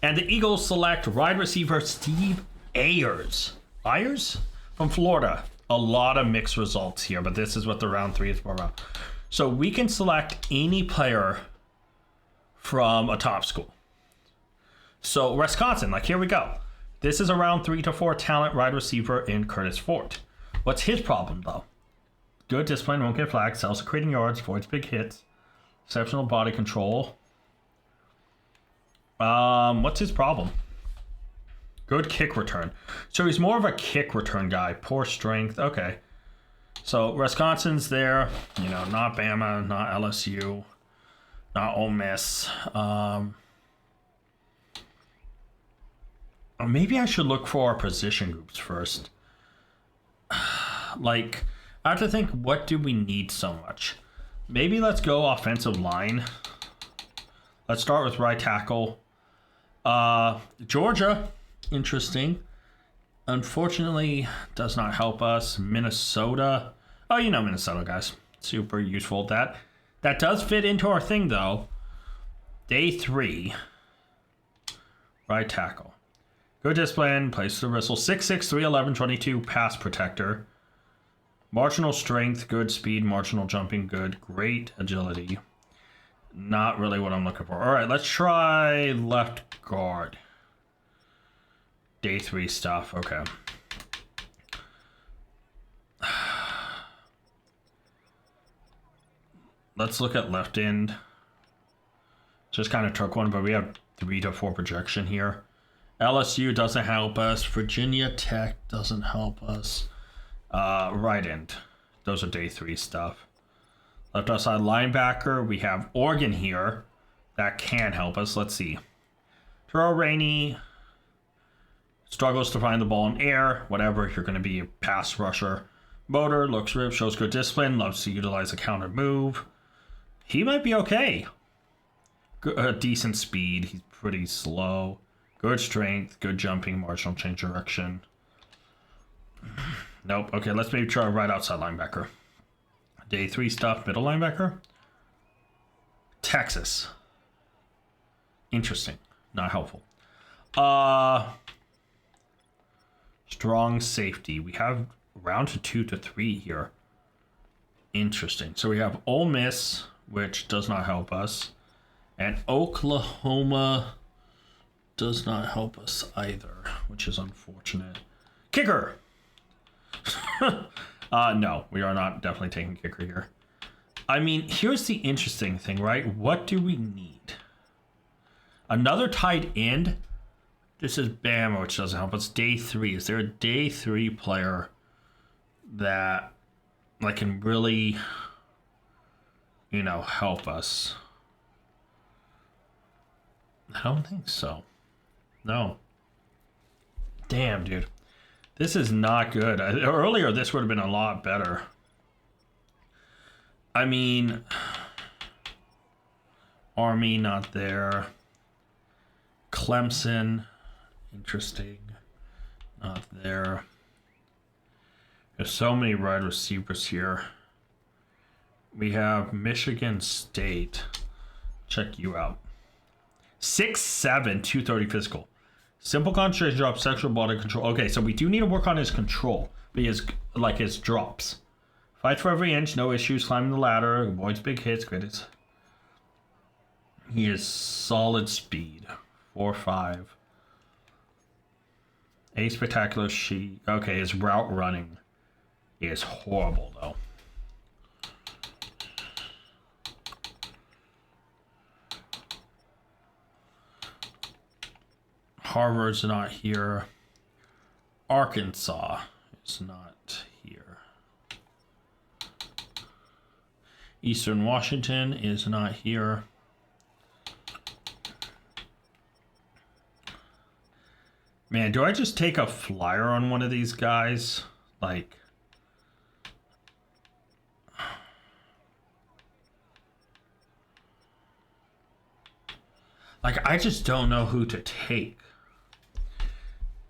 And the Eagles select wide receiver Steve Ayers. Ayers? From Florida. A lot of mixed results here, but this is what the round 3 is for about. So we can select any player from a top school. So Wisconsin, like here we go. This is around 3 to 4 talent wide receiver in Curtis Fort. What's his problem though? Good discipline, won't get flagged, sells creating yards, avoids big hits, exceptional body control. What's his problem? Good kick return. So he's more of a kick return guy. Poor strength. Okay. So Wisconsin's there. You know, not Bama, not LSU, not Ole Miss. Maybe I should look for our position groups first. Like, I have to think, what do we need so much? Maybe let's go offensive line. Let's start with right tackle. Georgia, interesting. Unfortunately, does not help us. Minnesota. Oh, you know Minnesota, guys. Super useful. That does fit into our thing, though. Day 3. Right tackle. Good discipline. Plays the whistle. 6'6", 3'11", 22. Pass protector. Marginal strength. Good speed. Marginal jumping. Good. Great agility. Not really what I'm looking for. All right, let's try left guard. Day 3 stuff. Okay. Let's look at left end. Just kind of took one, but we have 3 to 4 projection here. LSU doesn't help us. Virginia Tech doesn't help us. Right end. Those are day 3 stuff. Left outside linebacker. We have Oregon here. That can help us. Let's see. Terrell Rainey struggles to find the ball in air. Whatever. You're going to be a pass rusher. Motor. Looks ripped. Shows good discipline. Loves to utilize a counter move. He might be okay. Good, decent speed. He's pretty slow. Good strength. Good jumping. Marginal change direction. Nope. Okay, let's maybe try right outside linebacker. Day 3 stuff. Middle linebacker. Texas. Interesting. Not helpful. Strong safety. We have round to 2 to 3 here. Interesting. So we have Ole Miss, which does not help us. And Oklahoma does not help us either, which is unfortunate. Kicker. No, we are not definitely taking kicker here. I mean, here's the interesting thing, right? What do we need? Another tight end? This is Bama, which doesn't help us. Day 3. Is there a day 3 player that like can really, you know, help us? I don't think so. No. Damn, dude. This is not good. Earlier, this would have been a lot better. I mean, Army, not there. Clemson, interesting. Not there. There's so many wide receivers here. We have Michigan State. Check you out. 6'7", 230 physical. Simple concentration drop, sexual body control. Okay, so we do need to work on his control. But his drops. Fights for every inch, no issues. Climbing the ladder, avoids big hits. Great. He is solid speed. 4.5. A spectacular sheet. Okay, his route running is horrible though. Harvard's not here. Arkansas is not here. Eastern Washington is not here. Man, do I just take a flyer on one of these guys? Like, I just don't know who to take.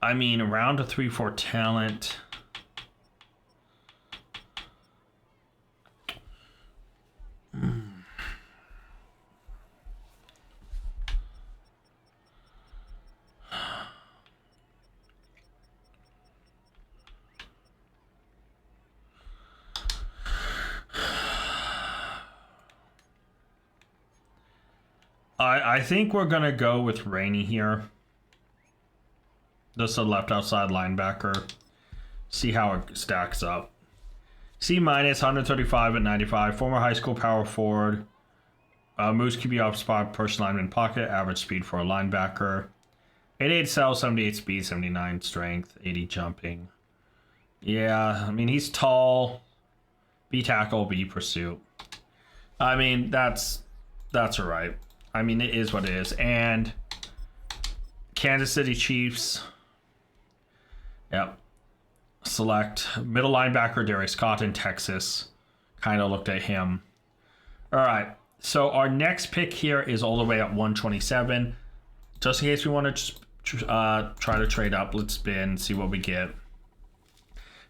I mean, around a 3-4 talent. I think we're going to go with Rainey here. This is a left outside linebacker. See how it stacks up. C minus, 135 at 95. Former high school power forward. Moves QB off spot, person lineman pocket. Average speed for a linebacker. 88 cell, 78 speed, 79 strength, 80 jumping. Yeah, I mean, he's tall. B tackle, B pursuit. I mean, that's all right. I mean, it is what it is. And Kansas City Chiefs. Yep. Select middle linebacker Darius Cotton, Texas. Kind of looked at him. All right. So our next pick here is all the way at 127. Just in case we want to try to trade up, let's spin, see what we get.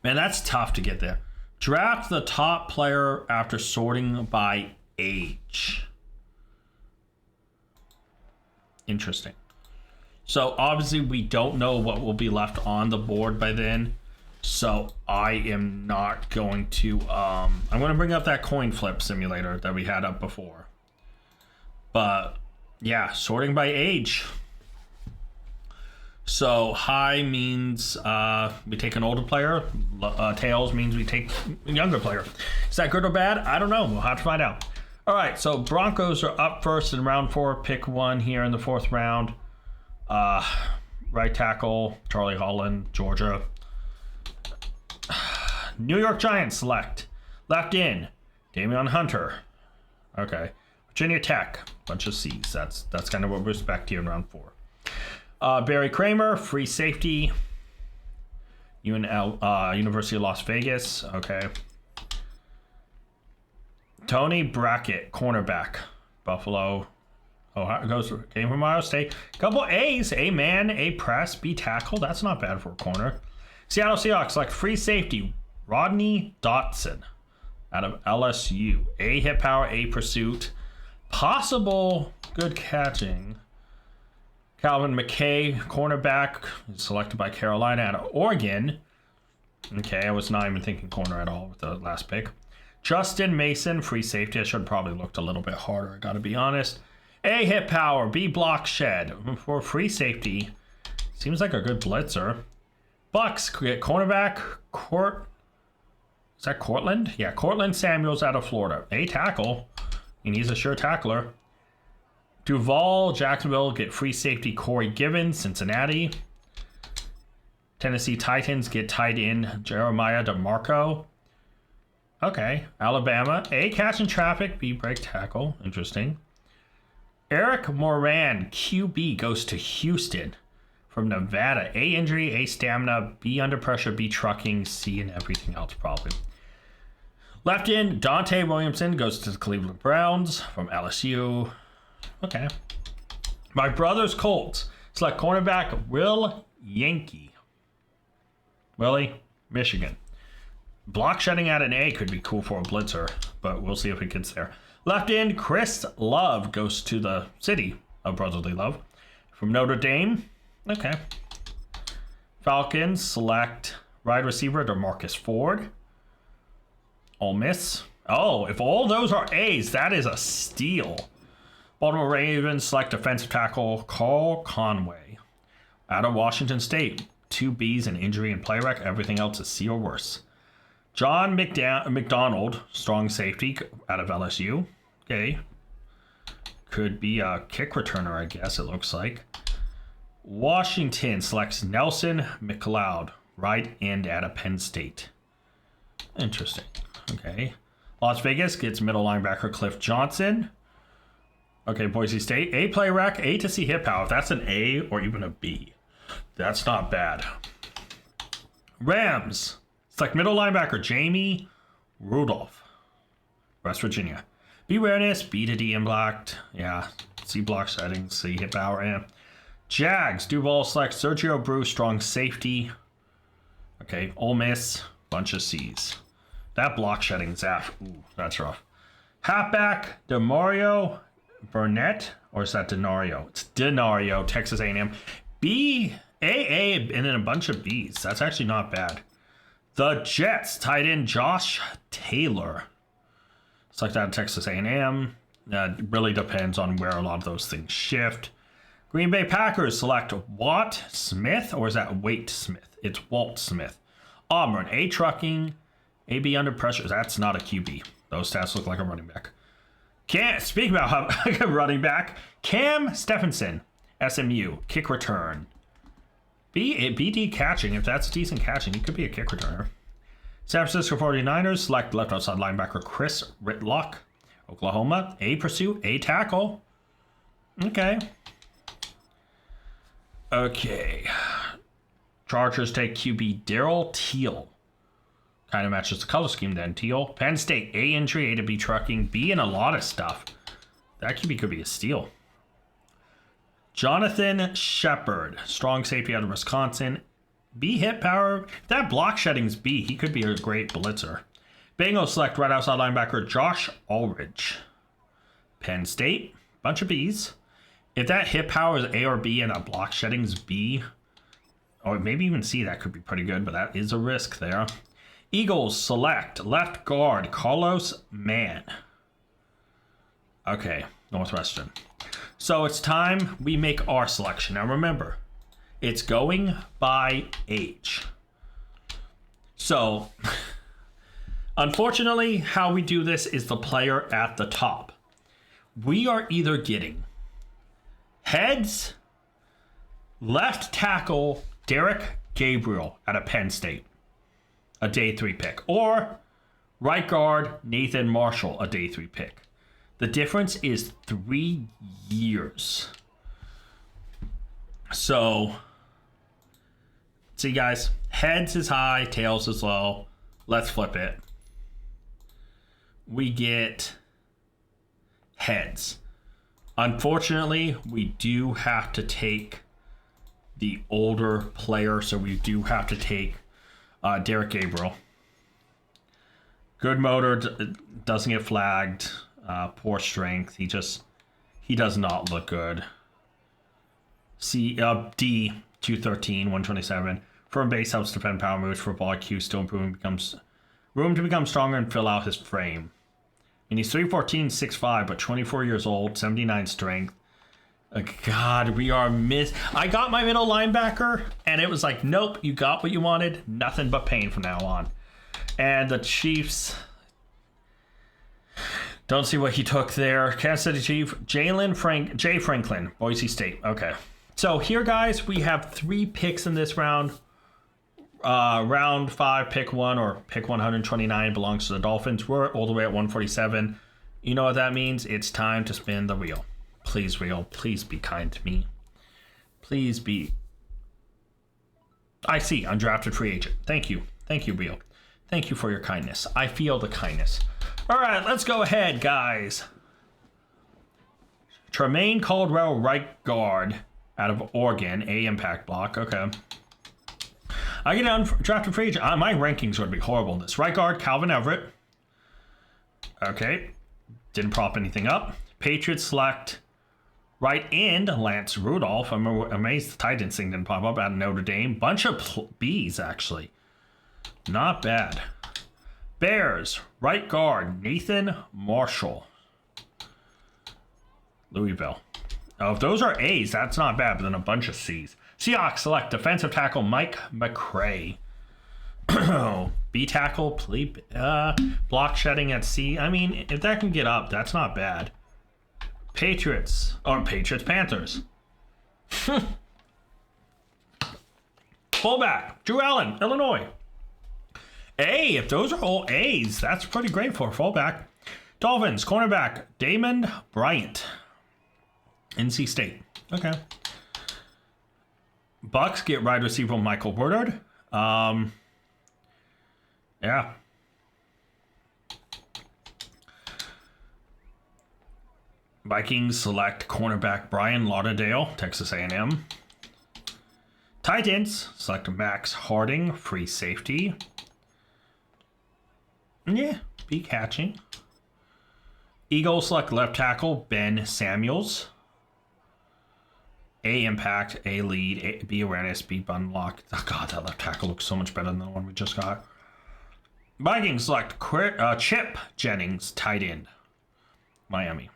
Man, that's tough to get there. Draft the top player after sorting by age. Interesting. So obviously we don't know what will be left on the board by then. So I am not going to, I'm going to bring up that coin flip simulator that we had up before. But yeah, sorting by age. So high means we take an older player. Tails means we take a younger player. Is that good or bad? I don't know. We'll have to find out. All right, so Broncos are up first in round 4. Pick 1 here in the 4th round. Right tackle, Charlie Holland, Georgia. New York Giants select. Left in, Damian Hunter. Okay. Virginia Tech, bunch of C's. That's kind of what we expect here in round 4. Barry Kramer, free safety. University of Las Vegas. Okay. Tony Brackett, cornerback, Buffalo. Came from Ohio State. Couple A's. A man, A press, B tackle. That's not bad for a corner. Seattle Seahawks select free safety Rodney Dotson out of LSU. A hit power, A pursuit. Possible good catching. Calvin McKay, cornerback, selected by Carolina out of Oregon. Okay, I was not even thinking corner at all with the last pick. Justin Mason, free safety. I should have probably looked a little bit harder, I gotta be honest. A hit power, B block shed. For free safety, seems like a good blitzer. Bucks get cornerback, is that Cortland? Yeah, Cortland Samuels out of Florida. A tackle, and he's a sure tackler. Duval, Jacksonville get free safety Corey Gibbons, Cincinnati. Tennessee Titans get tight end Jeremiah DeMarco. Okay, Alabama, A catch in traffic, B break tackle. Interesting. Eric Moran, QB, goes to Houston from Nevada. A injury, A stamina, B under pressure, B trucking, C and everything else probably. Left in, Dante Williamson goes to the Cleveland Browns from LSU. Okay. My brother's Colts select cornerback Will Yankee. Willie, Michigan. Block shedding at an A could be cool for a blitzer, but we'll see if it gets there. Left end, Chris Love goes to the city of brotherly love from Notre Dame. Okay. Falcons select wide receiver DeMarcus Ford. Ole Miss. Oh, if all those are A's, that is a steal. Baltimore Ravens select defensive tackle Carl Conway out of Washington State. 2 B's, an injury and play wreck. Everything else is C or worse. John McDonald, strong safety out of LSU. Okay. Could be a kick returner, I guess it looks like. Washington selects Nelson McLeod, right end out of Penn State. Interesting. Okay. Las Vegas gets middle linebacker Cliff Johnson. Okay, Boise State. A play rec, A to C hit power. If that's an A or even a B, that's not bad. Rams. It's like middle linebacker Jamie Rudolph, West Virginia. B awareness, B to D impact. Yeah, C block settings, C hit power. Yeah. Jags. Duval selects Sergio Bruce, strong safety. Okay, Ole Miss, bunch of C's. That block shedding, Zaf. Ooh, that's rough. Halfback, DeMario Burnett, or is that Denario? It's Denario, Texas A&M. B, A, and then a bunch of B's. That's actually not bad. The Jets, tight end Josh Taylor. It's like that Texas A&M. That really depends on where a lot of those things shift. Green Bay Packers select Watt Smith, or is that Wait Smith? It's Walt Smith. Auburn, A trucking, AB under pressure. That's not a QB. Those stats look like a running back. Speaking about a running back, Cam Stephenson, SMU, kick return. BD catching, if that's decent catching, he could be a kick returner. San Francisco 49ers select left outside linebacker Chris Ritlock. Oklahoma, A pursuit, A tackle. Okay. Chargers take QB Daryl Teal. Kind of matches the color scheme then. Teal. Penn State, A injury, A to B trucking, B in a lot of stuff. That QB could be a steal. Jonathan Shepard, strong safety out of Wisconsin. B hit power. If that block shedding's B, he could be a great blitzer. Bengals select right outside linebacker Josh Ulrich. Penn State, bunch of Bs. If that hit power is A or B and that block shedding's B, or maybe even C, that could be pretty good, but that is a risk there. Eagles select left guard Carlos Mann. Okay, Northwestern. So it's time we make our selection. Now remember, it's going by age. So, unfortunately, how we do this is the player at the top. We are either getting heads, left tackle Derek Gabriel out of Penn State, a day 3 pick, or right guard Nathan Marshall, a day 3 pick. The difference is 3 years. So, see guys, heads is high, tails is low. Let's flip it. We get heads. Unfortunately, we do have to take the older player, so we do have to take Derek Gabriel. Good motor, doesn't get flagged. Poor strength. He does not look good. D 213, 127. Firm base helps defend power moves for ball IQ, still improving, room to become stronger and fill out his frame. And he's 314, 6'5", but 24 years old, 79 strength. God, we are I got my middle linebacker, and it was like, nope, you got what you wanted. Nothing but pain from now on. And the Chiefs, don't see what he took there. Kansas City Chief, Jay Franklin, Boise State. Okay. So here, guys, we have 3 picks in this round. Round 5, pick 1, or pick 129 belongs to the Dolphins. We're all the way at 147. You know what that means? It's time to spin the wheel. Please, wheel, please be kind to me. Please be. I see, undrafted free agent. Thank you. Thank you, wheel. Thank you for your kindness. I feel the kindness. All right, let's go ahead, guys. Tremaine Caldwell, right guard out of Oregon. A impact block. Okay. I get undrafted free agent. My rankings would be horrible in this. Right guard, Calvin Everett. Okay. Didn't prop anything up. Patriots select right end, Lance Rudolph. I'm amazed the Titans thing didn't pop up out of Notre Dame. Bunch of Bs, actually. Not bad. Bears, right guard, Nathan Marshall. Louisville. Oh, if those are A's, that's not bad, but then a bunch of C's. Seahawks select defensive tackle Mike McCray. B tackle, block shedding at C. I mean, if that can get up, that's not bad. Panthers. Fullback, Drew Allen, Illinois. A, if those are all A's, that's pretty great for a fullback. Dolphins, cornerback, Damon Bryant. NC State. Okay. Bucks get wide receiver Michael Woodard. Yeah. Vikings select cornerback Brian Lauderdale, Texas A&M. Titans select Max Harding, free safety. Yeah, be catching. Eagles select left tackle Ben Samuels. A impact, A lead, A, B awareness, B unlock. Oh God, that left tackle looks so much better than the one we just got. Vikings select Chip Jennings, tight end, Miami.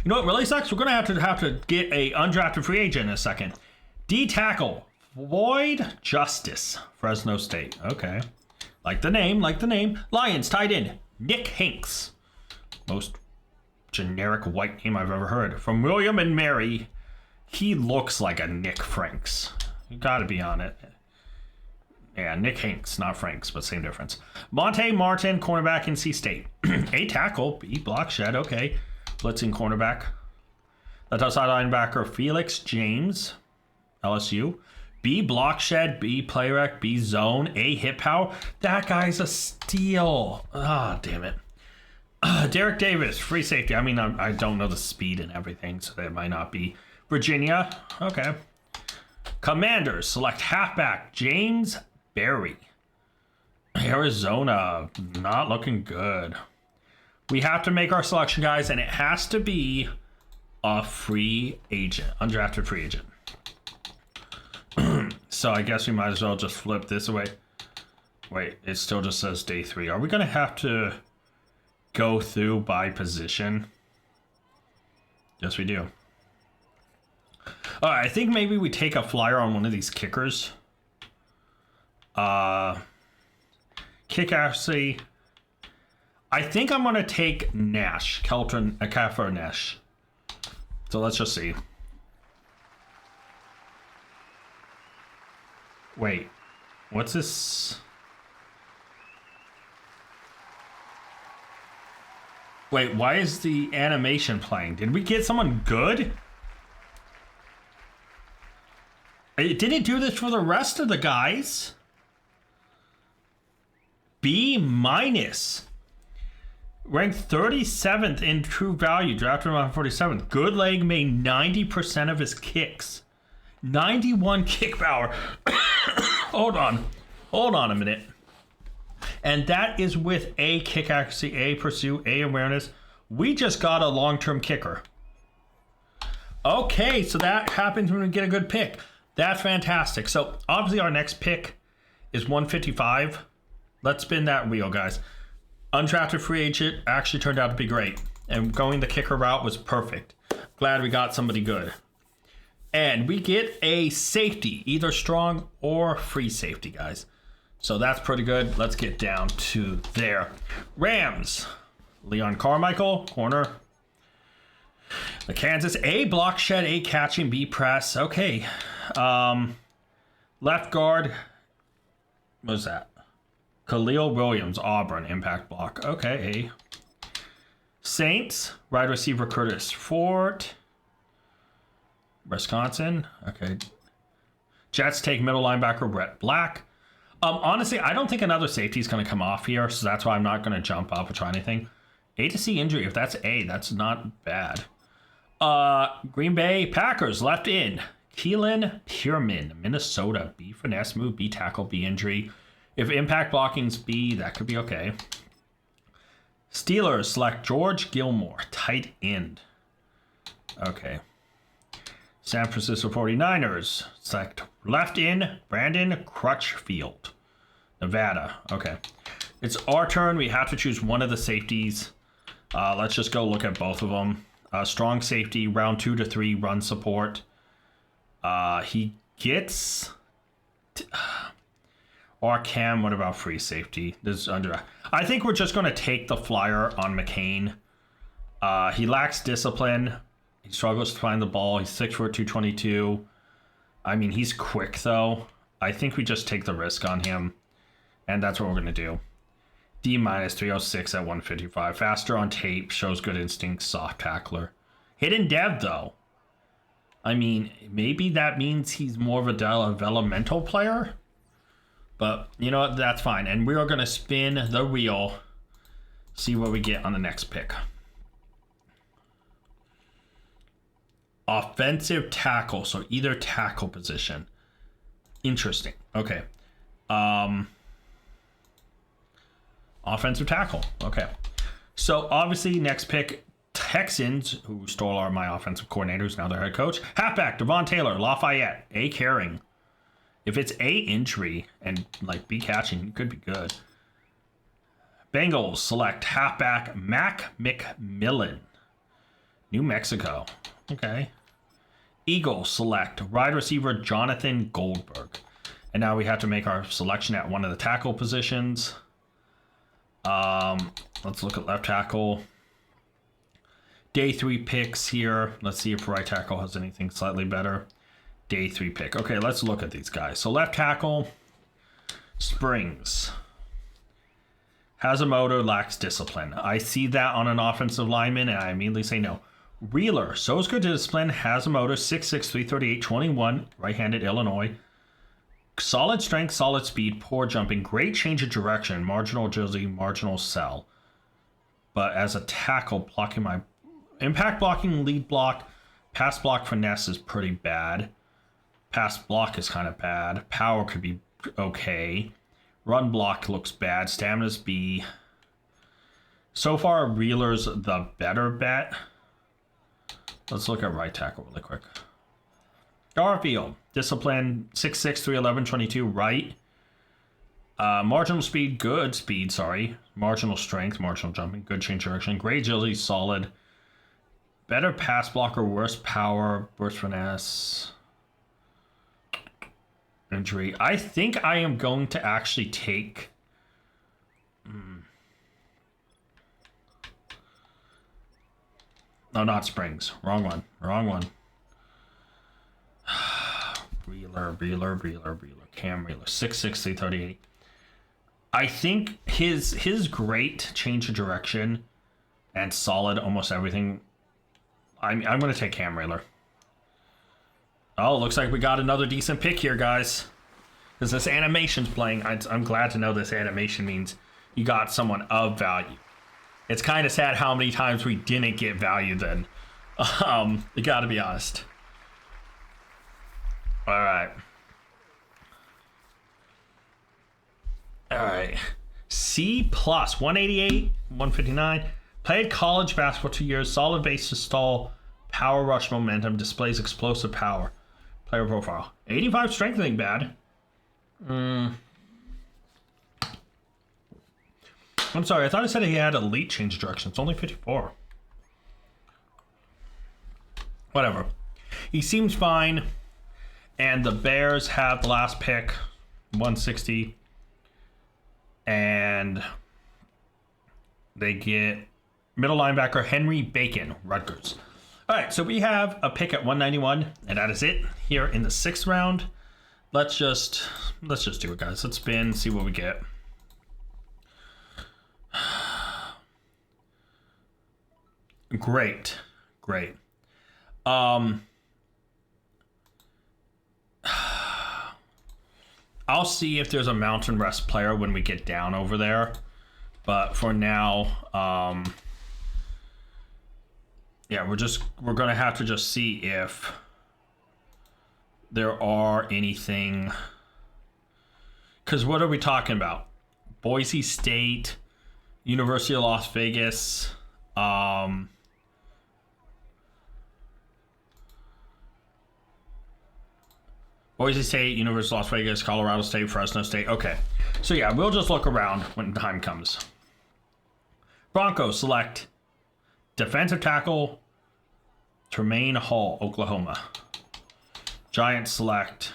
You know what really sucks? We're gonna have to get a undrafted free agent in a second. D tackle, Floyd Justice, Fresno State. Okay, like the name. Lions tight end, Nick Hinks. Most generic white name I've ever heard. From William and Mary, he looks like a Nick Franks. You gotta be on it. Yeah, Nick Hinks, not Franks, but same difference. Monte Martin, cornerback, NC State. A tackle, B block shed, okay. Blitzing cornerback. Left outside linebacker, Felix James, LSU. B block shed, B play rec, B zone, A hit power. That guy's a steal. Ah, damn it. Derek Davis, free safety. I mean, I don't know the speed and everything, so that might not be. Virginia, okay. Commanders, select halfback, James Berry. Arizona, not looking good. We have to make our selection, guys, and it has to be a free agent, undrafted free agent. So I guess we might as well just flip this away. Wait, it still just says day 3. Are we going to have to go through by position? Yes, we do. All right, I think maybe we take a flyer on one of these kickers. Kick accuracy. I think I'm going to take Nash, Kaffer Nash. So let's just see. Wait, what's this? Wait, why is the animation playing? Did we get someone good? It didn't do this for the rest of the guys. B-. Ranked 37th in true value, drafted around 47th. Good leg made 90% of his kicks. 91 kick power. Hold on a minute. And that is with A kick accuracy, A pursuit, A awareness. We just got a long-term kicker. Okay, so that happens when we get a good pick. That's fantastic. So obviously our next pick is 155. Let's spin that wheel, guys. Undrafted free agent actually turned out to be great. And going the kicker route was perfect. Glad we got somebody good. And we get a safety, either strong or free safety, guys. So that's pretty good. Let's get down to there. Rams, Leon Carmichael, corner. The Kansas, A block shed, A catching, B press. Okay. Left guard, what was that? Khalil Williams, Auburn, impact block. Okay. Saints, wide receiver Curtis Ford, Wisconsin. Okay. Jets take middle linebacker Brett Black. Honestly, I don't think another safety is going to come off here, so that's why I'm not going to jump up or try anything. A to C injury. If that's A, that's not bad. Green Bay Packers, left in. Keelan Tierman, Minnesota. B finesse move, B tackle, B injury. If impact blocking's B, that could be okay. Steelers, select George Gilmore, tight end. Okay. San Francisco 49ers, select left in Brandon Crutchfield, Nevada. Okay. It's our turn. We have to choose one of the safeties. Let's just go look at both of them. Strong safety, round 2 to 3, run support. He gets... Or Cam, what about free safety? This is under. I think we're just going to take the flyer on McCain. He lacks discipline. He struggles to find the ball. He's 6'4", 222. I mean, he's quick, though. I think we just take the risk on him. And that's what we're going to do. D- 306 at 155. Faster on tape. Shows good instincts. Soft tackler. Hidden dev, though. I mean, maybe that means he's more of a developmental player. But, you know what? That's fine. And we are going to spin the wheel. See what we get on the next pick. Offensive tackle. So either tackle position. Interesting. Okay. Offensive tackle. Okay. So obviously next pick, Texans, who stole my offensive coordinator, who's now their head coach. Halfback, Devon Taylor, Lafayette, A carrying. If it's A injury and like B catching, it could be good. Bengals select halfback Mac McMillan. New Mexico. Okay. Eagles select wide receiver Jonathan Goldberg. And now we have to make our selection at one of the tackle positions. Let's look at left tackle. Day 3 picks here. Let's see if right tackle has anything slightly better. Day 3 pick. Okay, let's look at these guys. So left tackle, Springs. Has a motor, lacks discipline. I see that on an offensive lineman, and I immediately say no. Wheeler, so is good to discipline, has a motor, 6'6", 338, 21, right-handed Illinois. Solid strength, solid speed, poor jumping, great change of direction, marginal agility, marginal sell. But as a tackle, blocking my... Impact blocking, lead block, pass block finesse is pretty bad. Pass block is kind of bad. Power could be okay. Run block looks bad. Stamina's B. So far, Wheeler's the better bet. Let's look at right tackle really quick. Garfield, discipline, 6'6", 311, 22, right. Marginal speed, good speed, sorry. Marginal strength, marginal jumping, good change direction. Great agility, solid. Better pass blocker, worse power, burst finesse. Injury. I think I am going to actually take... No, not Springs. Wrong one. Wrong one. Wheeler. Cam Wheeler. 6'6", 338. I think his great change of direction and solid almost everything. I'm going to take Cam Wheeler. Oh, looks like we got another decent pick here, guys. Because this animation's playing. I'm glad to know this animation means you got someone of value. It's kind of sad how many times we didn't get value then. You got to be honest. All right. C+, 188, 159. Played college basketball 2 years. Solid base to stall. Power rush momentum. Displays explosive power. Player profile. 85 strengthening bad. I'm sorry, I thought I said he had elite change direction. It's only 54. Whatever. He seems fine. And the Bears have the last pick, 160. And they get middle linebacker Henry Bacon, Rutgers. All right, so we have a pick at 191, and that is it here in the 6th round. Let's just do it, guys. Let's spin, see what we get. Great. I'll see if there's a Mountain Rest player when we get down over there. But for now, yeah, we're gonna have to just see if there are anything. Because what are we talking about? Boise State, University of Las Vegas, Boise State, University of Las Vegas, Colorado State, Fresno State. Okay. So yeah, we'll just look around when time comes. Broncos select defensive tackle Tremaine Hall, Oklahoma. Giants select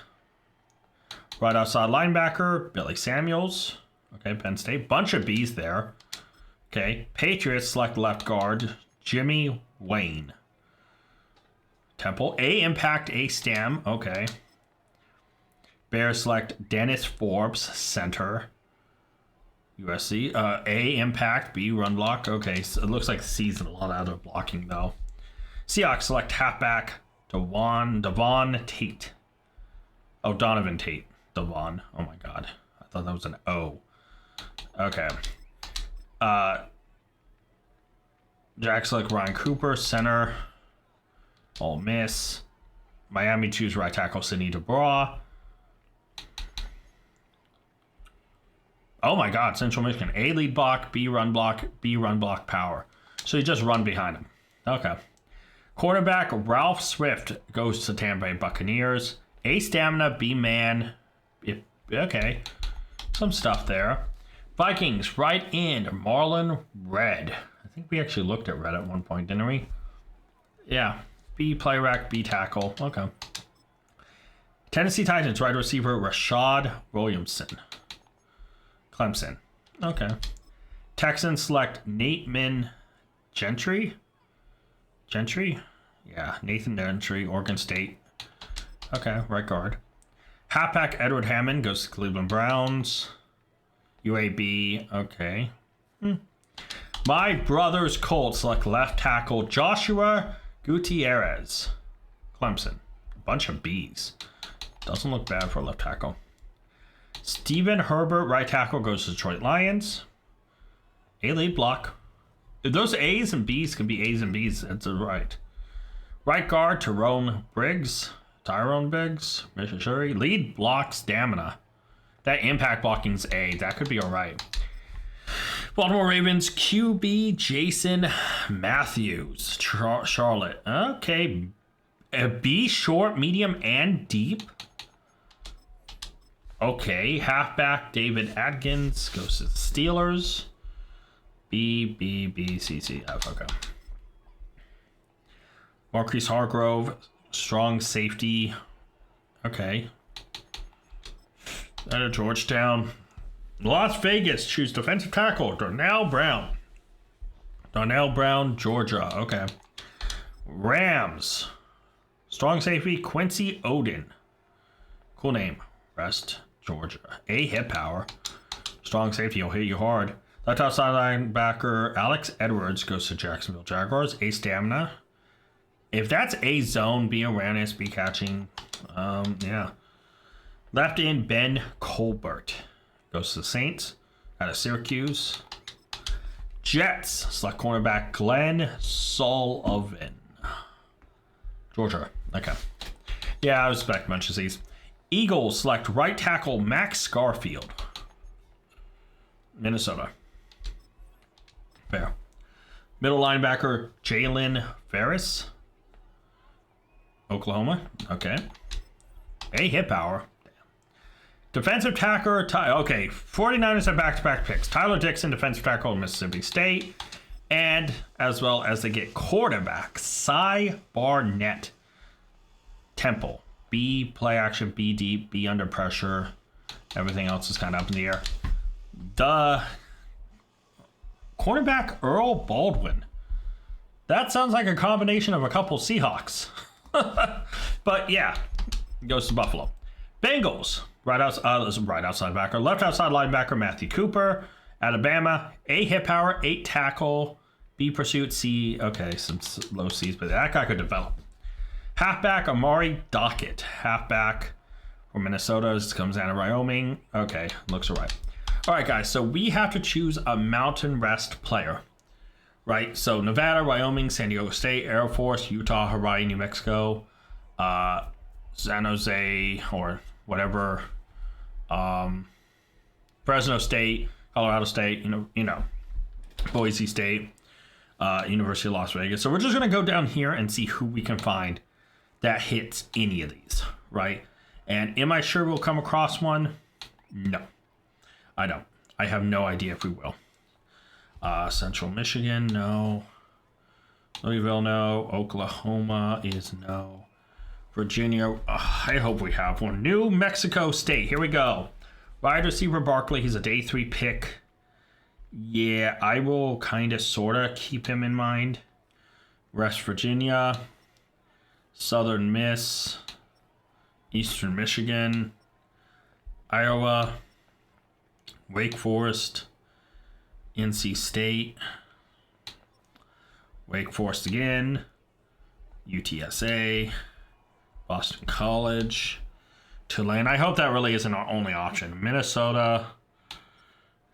right outside linebacker Billy Samuels. Okay, Penn State. Bunch of B's there. Okay. Patriots select left guard Jimmy Wayne. Temple. A impact, A stem. Okay. Bears select Dennis Forbes, center. USC. A impact, B run block. Okay, so it looks like C's a lot out of blocking though. Seahawks select halfback Devon Tate. Oh, Donovan Tate. Devon. Oh my god. I thought that was an O. Okay. Jack select Ryan Cooper, center. Ole Miss. Miami choose right tackle Sidney DeBrois. Oh my god, Central Michigan. A lead block, B run block power. So you just run behind him. Okay. Quarterback Ralph Swift goes to Tampa Bay Buccaneers. A stamina, B man. Okay. Some stuff there. Vikings, right end, Marlon Red. I think we actually looked at Red at one point, didn't we? Yeah. B play rec, B tackle. Okay. Tennessee Titans wide receiver Rashad Williamson. Clemson. Okay. Texans select Nathan Gentry. Gentry? Yeah, Nathan Gentry, Oregon State. Okay, right guard. Halfback Edward Hammond goes to Cleveland Browns. UAB. Okay. My brother's Colts select left tackle Joshua Gutierrez. Clemson. A bunch of B's. Doesn't look bad for a left tackle. Stephen Herbert, right tackle, goes to Detroit Lions. A lead block. If those A's and B's can be A's and B's, that's right. Right guard, Tyrone Briggs. Missouri. Lead block, stamina. That impact blocking's A. That could be alright. Baltimore Ravens, QB, Jason Matthews. Charlotte. Okay. A B, short, medium, and deep. Okay. Halfback, David Adkins goes to the Steelers. B, C, C, F. Okay. Marquise Hargrove, strong safety. Okay. Out of Georgetown. Las Vegas, choose defensive tackle, Darnell Brown. Georgia. Okay. Rams. Strong safety, Quincy Odin. Cool name. West Georgia. A hit power. Strong safety, will hit you hard. Left outside linebacker, Alex Edwards goes to Jacksonville Jaguars. A stamina. If that's A zone, B awareness, B catching. Yeah. Left end, Ben Colbert goes to the Saints out of Syracuse. Jets select cornerback Glenn Sullivan. Georgia. Okay. Yeah, I was expecting a bunch of these. Eagles select right tackle Max Garfield. Minnesota. Fair. Middle linebacker Jalen Ferris. Oklahoma. Okay. A hit power. Defensive tackle. Okay. 49ers have back-to-back picks. Tyler Dixon, defensive tackle, Mississippi State. And as well as they get quarterback Cy Barnett. Temple. B, play action. B, deep. B, under pressure. Everything else is kind of up in the air. The cornerback Earl Baldwin. That sounds like a combination of a couple Seahawks. But yeah, goes to Buffalo. Bengals, right outside backer, left outside linebacker Matthew Cooper. Alabama, A hit power, 8 tackle, B pursuit, C. Okay, some low C's, but that guy could develop. Halfback Amari Dockett, halfback for Minnesota. This comes down to Wyoming. Okay, looks alright. All right, guys, so we have to choose a Mountain West player, right? So Nevada, Wyoming, San Diego State, Air Force, Utah, Hawaii, New Mexico, San Jose, or whatever, Fresno State, Colorado State, you know, Boise State, University of Las Vegas. So we're just going to go down here and see who we can find that hits any of these, right? And am I sure we'll come across one? No. I don't. I have no idea if we will. Central Michigan, no. Louisville, no. Oklahoma is no. Virginia, I hope we have one. New Mexico State, here we go. Wide receiver Barkley, he's a day 3 pick. Yeah, I will kind of, sort of keep him in mind. West Virginia, Southern Miss, Eastern Michigan, Iowa, Wake Forest, NC State, Wake Forest again, UTSA, Boston College, Tulane. I hope that really isn't our only option. Minnesota.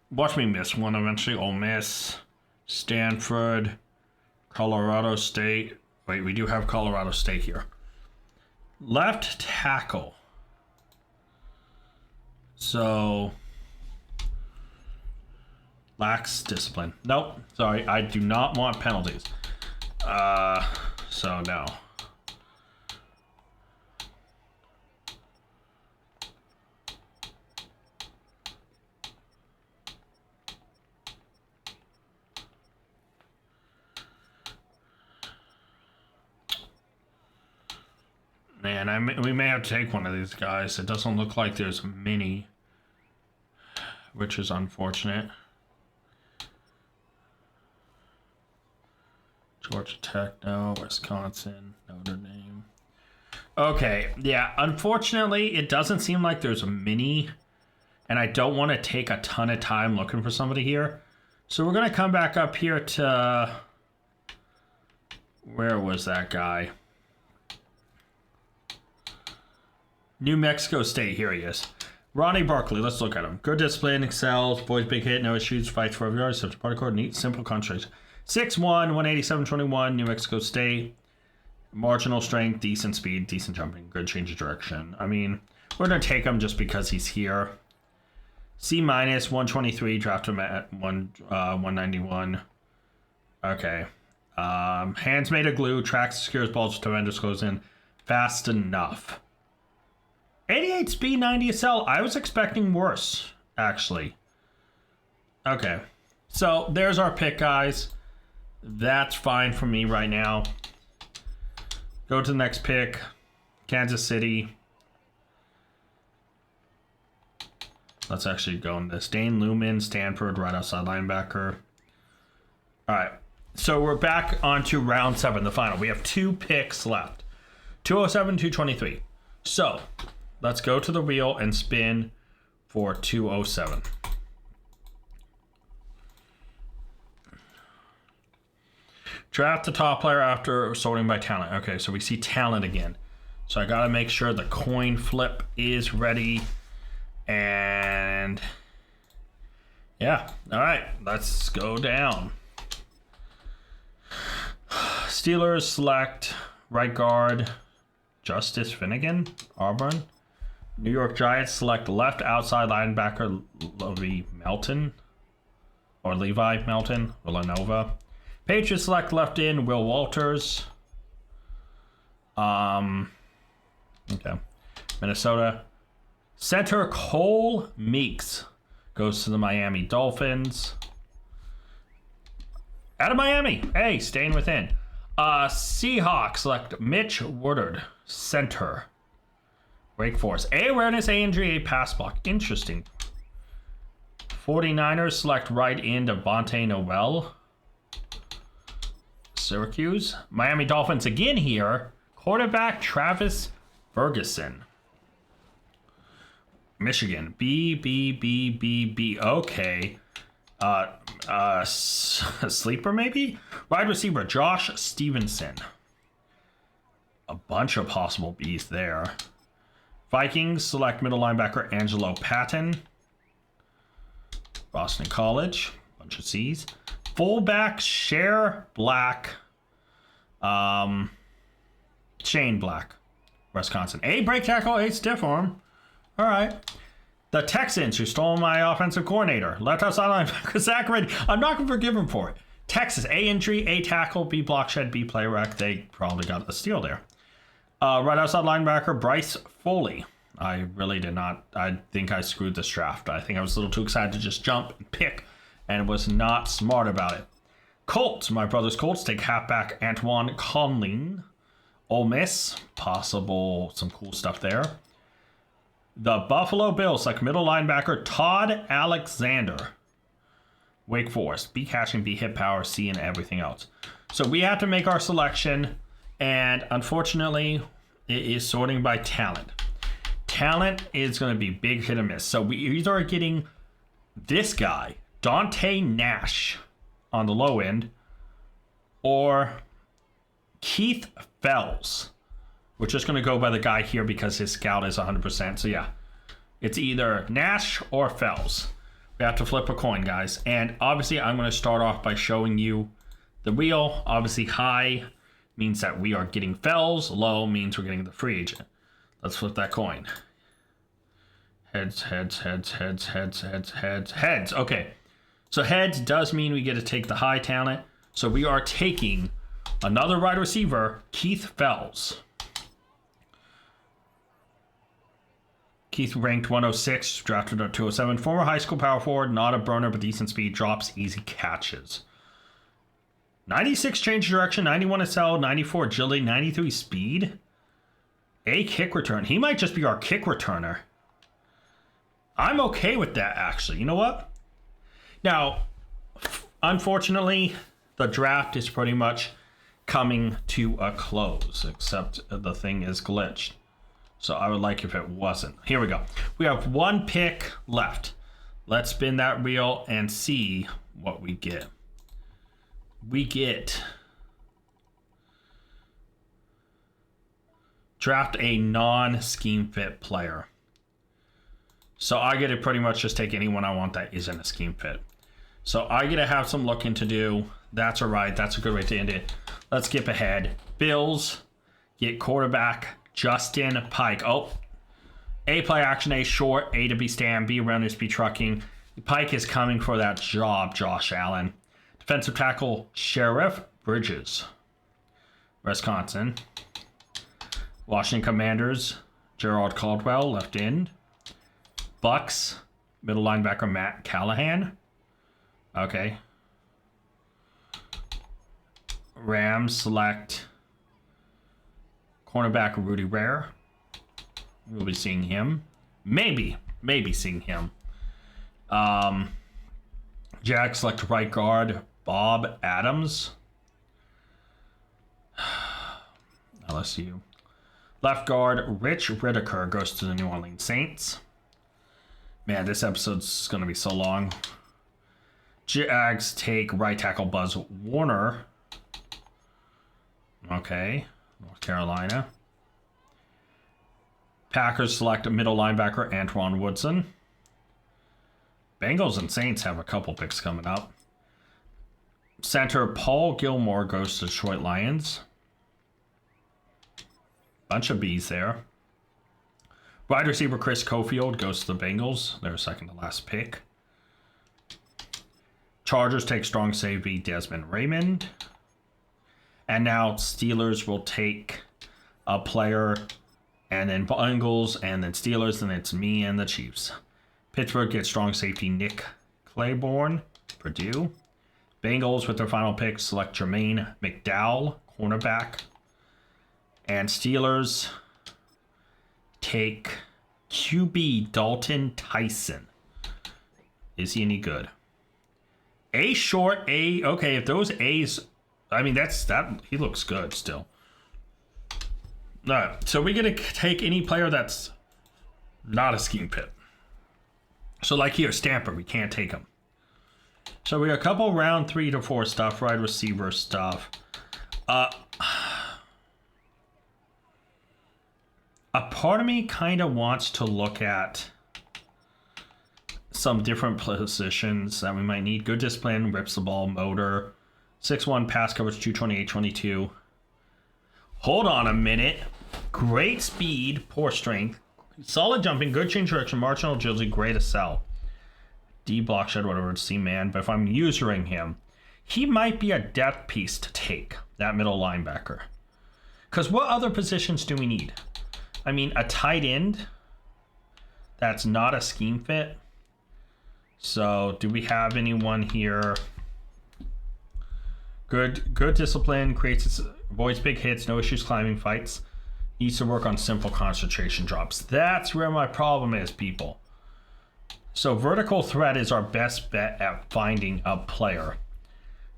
Watch me miss one eventually. Ole Miss, Stanford, Colorado State. Wait, we do have Colorado State here. Left tackle. So... lacks discipline. Nope. Sorry, I do not want penalties. So no. man, we may have to take one of these guys. It doesn't look like there's many, which is unfortunate. Georgia Tech, no. Wisconsin, Notre Dame. Okay, yeah, unfortunately, it doesn't seem like there's many, and I don't want to take a ton of time looking for somebody here. So we're going to come back up here to... Where was that guy? New Mexico State, here he is. Ronnie Barkley, let's look at him. Good discipline, excels, boys big hit, no issues, fights for every yard, subject party card, neat, simple constructs. 6'1", 187-21, New Mexico State. Marginal strength, decent speed, decent jumping, good change of direction. I mean, we're going to take him just because he's here. C-, 123, draft him at 191. Okay. Hands made of glue, tracks, secures balls, defenders goes in. Fast enough. 88 speed, 90 SL. I was expecting worse, actually. Okay. So, there's our pick, guys. That's fine for me right now. Go to the next pick. Kansas City. Let's actually go in this. Dane Lumen, Stanford, right outside linebacker. All right. So we're back onto round 7, the final. We have 2 picks left. 207, 223. So let's go to the wheel and spin for 207. Draft the top player after sorting by talent. Okay, so we see talent again. So I got to make sure the coin flip is ready. And yeah, all right, let's go down. Steelers select right guard Justice Finnegan, Auburn. New York Giants select left outside linebacker Levi Melton, Villanova. Patriots select left in Will Walters. Okay. Minnesota. Center Cole Meeks goes to the Miami Dolphins. Out of Miami. Hey, staying within. Seahawks select Mitch Woodard, center. Wake Forest. A awareness, A injury, A pass block. Interesting. 49ers select right end Devontae Noel. Syracuse. Miami Dolphins again here. Quarterback Travis Ferguson. Michigan. B. Okay. Sleeper maybe? Wide receiver Josh Stevenson. A bunch of possible B's there. Vikings select middle linebacker Angelo Patton. Boston College. Bunch of C's. Fullback Shane Black. Wisconsin. A break tackle, A stiff arm. All right. The Texans, who stole my offensive coordinator. Left outside linebacker Zach Reed. I'm not going to forgive him for it. Texas, A injury, A tackle, B block shed, B play wreck. They probably got a steal there. Right outside linebacker Bryce Foley. I really did not. I think I screwed this draft. I think I was a little too excited to just jump and pick and was not smart about it. Colts, my brother's Colts, take halfback Antoine Conlin. Ole Miss, possible some cool stuff there. The Buffalo Bills, like middle linebacker Todd Alexander. Wake Forest, B catching, B hit power, C and everything else. So we have to make our selection, and unfortunately, it is sorting by talent. Talent is going to be big hit and miss. So we either are getting this guy, Dante Nash, on the low end, or Keith Fells. We're just going to go by the guy here because his scout is 100%. So yeah, it's either Nash or Fells. We have to flip a coin, guys. And obviously, I'm going to start off by showing you the wheel. Obviously, high means that we are getting Fells. Low means we're getting the free agent. Let's flip that coin. Heads. Okay. So heads does mean we get to take the high talent. So we are taking another wide receiver, Keith Fells. Keith ranked 106, drafted at 207. Former high school power forward, not a burner, but decent speed, drops, easy catches. 96 change direction, 91 SL, 94 agility, 93 speed. A kick return. He might just be our kick returner. I'm okay with that, actually. You know what? Now, unfortunately, the draft is pretty much coming to a close, except the thing is glitched. So I would like if it wasn't. Here we go. We have one pick left. Let's spin that wheel and see what we get. We get draft a non-scheme fit player. So I get to pretty much just take anyone I want that isn't a scheme fit. So I get to have some looking to do. That's all right. That's a good way to end it. Let's skip ahead. Bills get quarterback Justin Pike. Oh, A play action, A short, A to be stand, B runners, B trucking. Pike is coming for that job, Josh Allen. Defensive tackle Sheriff Bridges, Wisconsin. Washington Commanders Gerald Caldwell, left end. Bucks middle linebacker Matt Callahan. Okay. Rams select cornerback Rudy Rare. We'll be seeing him. Maybe seeing him. Jags select right guard Bob Adams, LSU. Left guard Rich Whitaker goes to the New Orleans Saints. Man, this episode's going to be so long. Jags take right tackle Buzz Warner. Okay, North Carolina. Packers select a middle linebacker Antoine Woodson. Bengals and Saints have a couple picks coming up. Center Paul Gilmore goes to Detroit Lions. Bunch of B's there. Wide receiver Chris Cofield goes to the Bengals. Their second to last pick. Chargers take strong safety Desmond Raymond. And now Steelers will take a player, and then Bengals, and then Steelers, and it's me and the Chiefs. Pittsburgh gets strong safety Nick Claiborne, Purdue. Bengals with their final pick select Jermaine McDowell, cornerback. And Steelers take QB Dalton Tyson. Is he any good? A short, A, okay, if those A's, I mean, he looks good still. All right, so we're going to take any player that's not a scheme fit. So like here, Stamper, we can't take him. So we got a couple round 3 to 4 stuff, wide receiver stuff. A part of me kind of wants to look at some different positions that we might need. Good discipline, rips the ball, motor, 6'1", pass coverage, 228, 22. Hold on a minute. Great speed, poor strength. Solid jumping, good change direction, marginal agility, great to sell. D block shed, whatever, it's C man. But if I'm using him, he might be a depth piece to take, that middle linebacker. Because what other positions do we need? I mean, a tight end that's not a scheme fit. So do we have anyone here? Good discipline, avoids big hits, no issues climbing fights. Needs to work on simple concentration drops. That's where my problem is, people. So vertical threat is our best bet at finding a player.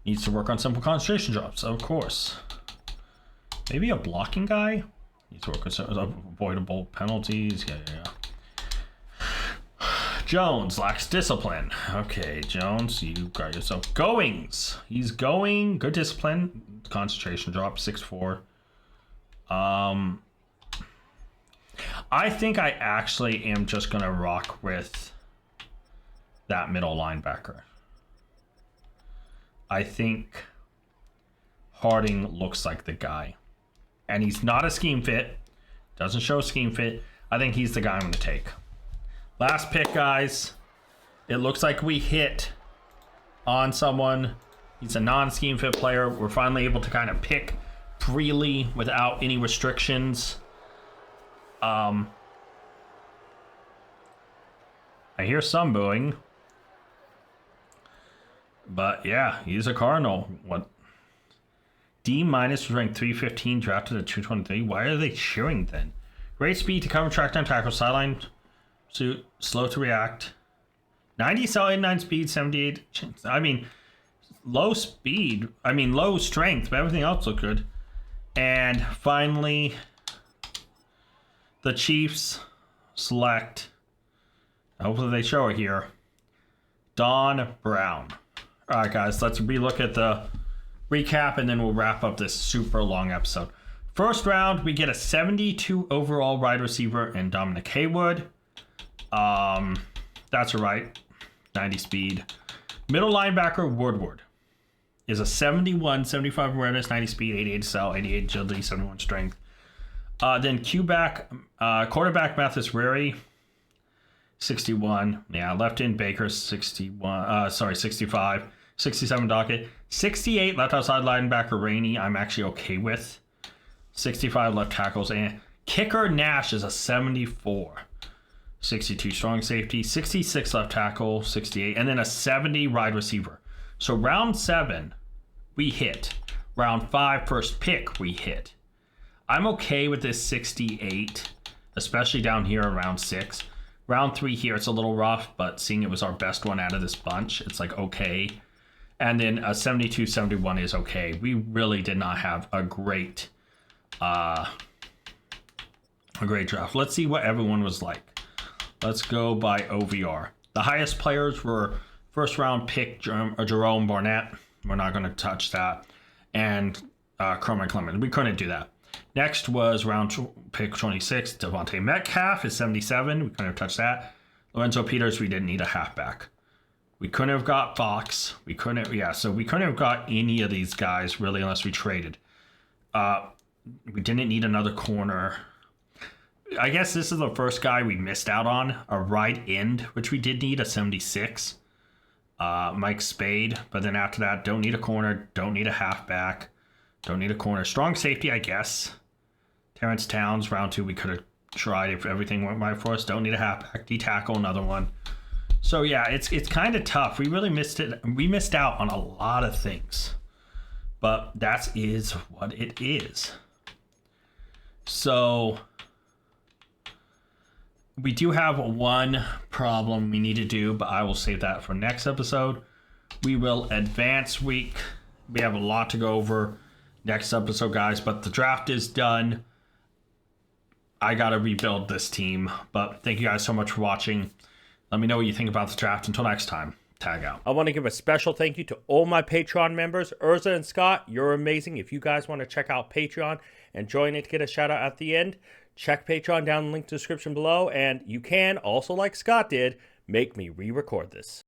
Needs to work on simple concentration drops, of course. Maybe a blocking guy? Needs to work on avoidable penalties. Yeah. Jones lacks discipline. Okay, Jones, you got yourself goings. He's going. Good discipline. Concentration drop, 6'4". I think I actually am just going to rock with that middle linebacker. I think Harding looks like the guy. And he's not a scheme fit. Doesn't show a scheme fit. I think he's the guy I'm going to take. Last pick, guys. It looks like we hit on someone. He's a non-scheme fit player. We're finally able to kind of pick freely without any restrictions. I hear some booing. But yeah, he's a Cardinal. What? D- was ranked 315, drafted at 223. Why are they cheering then? Great speed to cover track down tackle. Sideline suit. Slow to react. 90 solid 9 speed, 78. I mean, low speed. I mean, low strength, but everything else looked good. And finally, the Chiefs select, hopefully they show it here, Don Brown. All right, guys, let's relook at the recap, and then we'll wrap up this super long episode. First round, we get a 72 overall wide receiver in Dominic Haywood. That's right, 90 speed. Middle linebacker Woodward is a 71, 75 awareness, 90 speed, 88 cell, 88 agility, 71 strength. Then quarterback Mathis Rary, 61. Yeah, left end Baker, 65. 67 Dockett. 68 left outside linebacker Rainey, I'm actually okay with. 65 left tackles. And kicker Nash is a 74. 62 strong safety. 66 left tackle, 68. And then a 70 wide receiver. So round 7, we hit. Round 5, first pick, we hit. I'm okay with this 68, especially down here around 6. Round 3 here, it's a little rough, but seeing it was our best one out of this bunch, it's like okay. And then a 72, 71 is okay. We really did not have a great draft. Let's see what everyone was like. Let's go by OVR. The highest players were first round pick Jerome Barnett. We're not going to touch that. And Kermit Clement. We couldn't do that. Next was round pick 26. Devontae Metcalf is 77. We couldn't have touched that. Lorenzo Peters, we didn't need a halfback. We couldn't have got Fox. So we couldn't have got any of these guys really unless we traded. We didn't need another corner. I guess this is the first guy we missed out on, a right end, which we did need, a 76. Mike Spade, but then after that, don't need a corner, don't need a halfback, don't need a corner. Strong safety, I guess. Terrence Towns, round 2, we could have tried if everything went right for us. Don't need a halfback, D-tackle, another one. So yeah, it's kind of tough. We really missed it. We missed out on a lot of things, but that is what it is. So we do have one problem we need to do, but I will save that for next episode. We will advance week. We have a lot to go over next episode, guys, but the draft is done. I got to rebuild this team, but thank you guys so much for watching. Let me know what you think about the draft. Until next time, tag out. I want to give a special thank you to all my Patreon members. Urza and Scott, you're amazing. If you guys want to check out Patreon and join it to get a shout out at the end, check Patreon down in the link to the description below. And you can also, like Scott did, make me re-record this.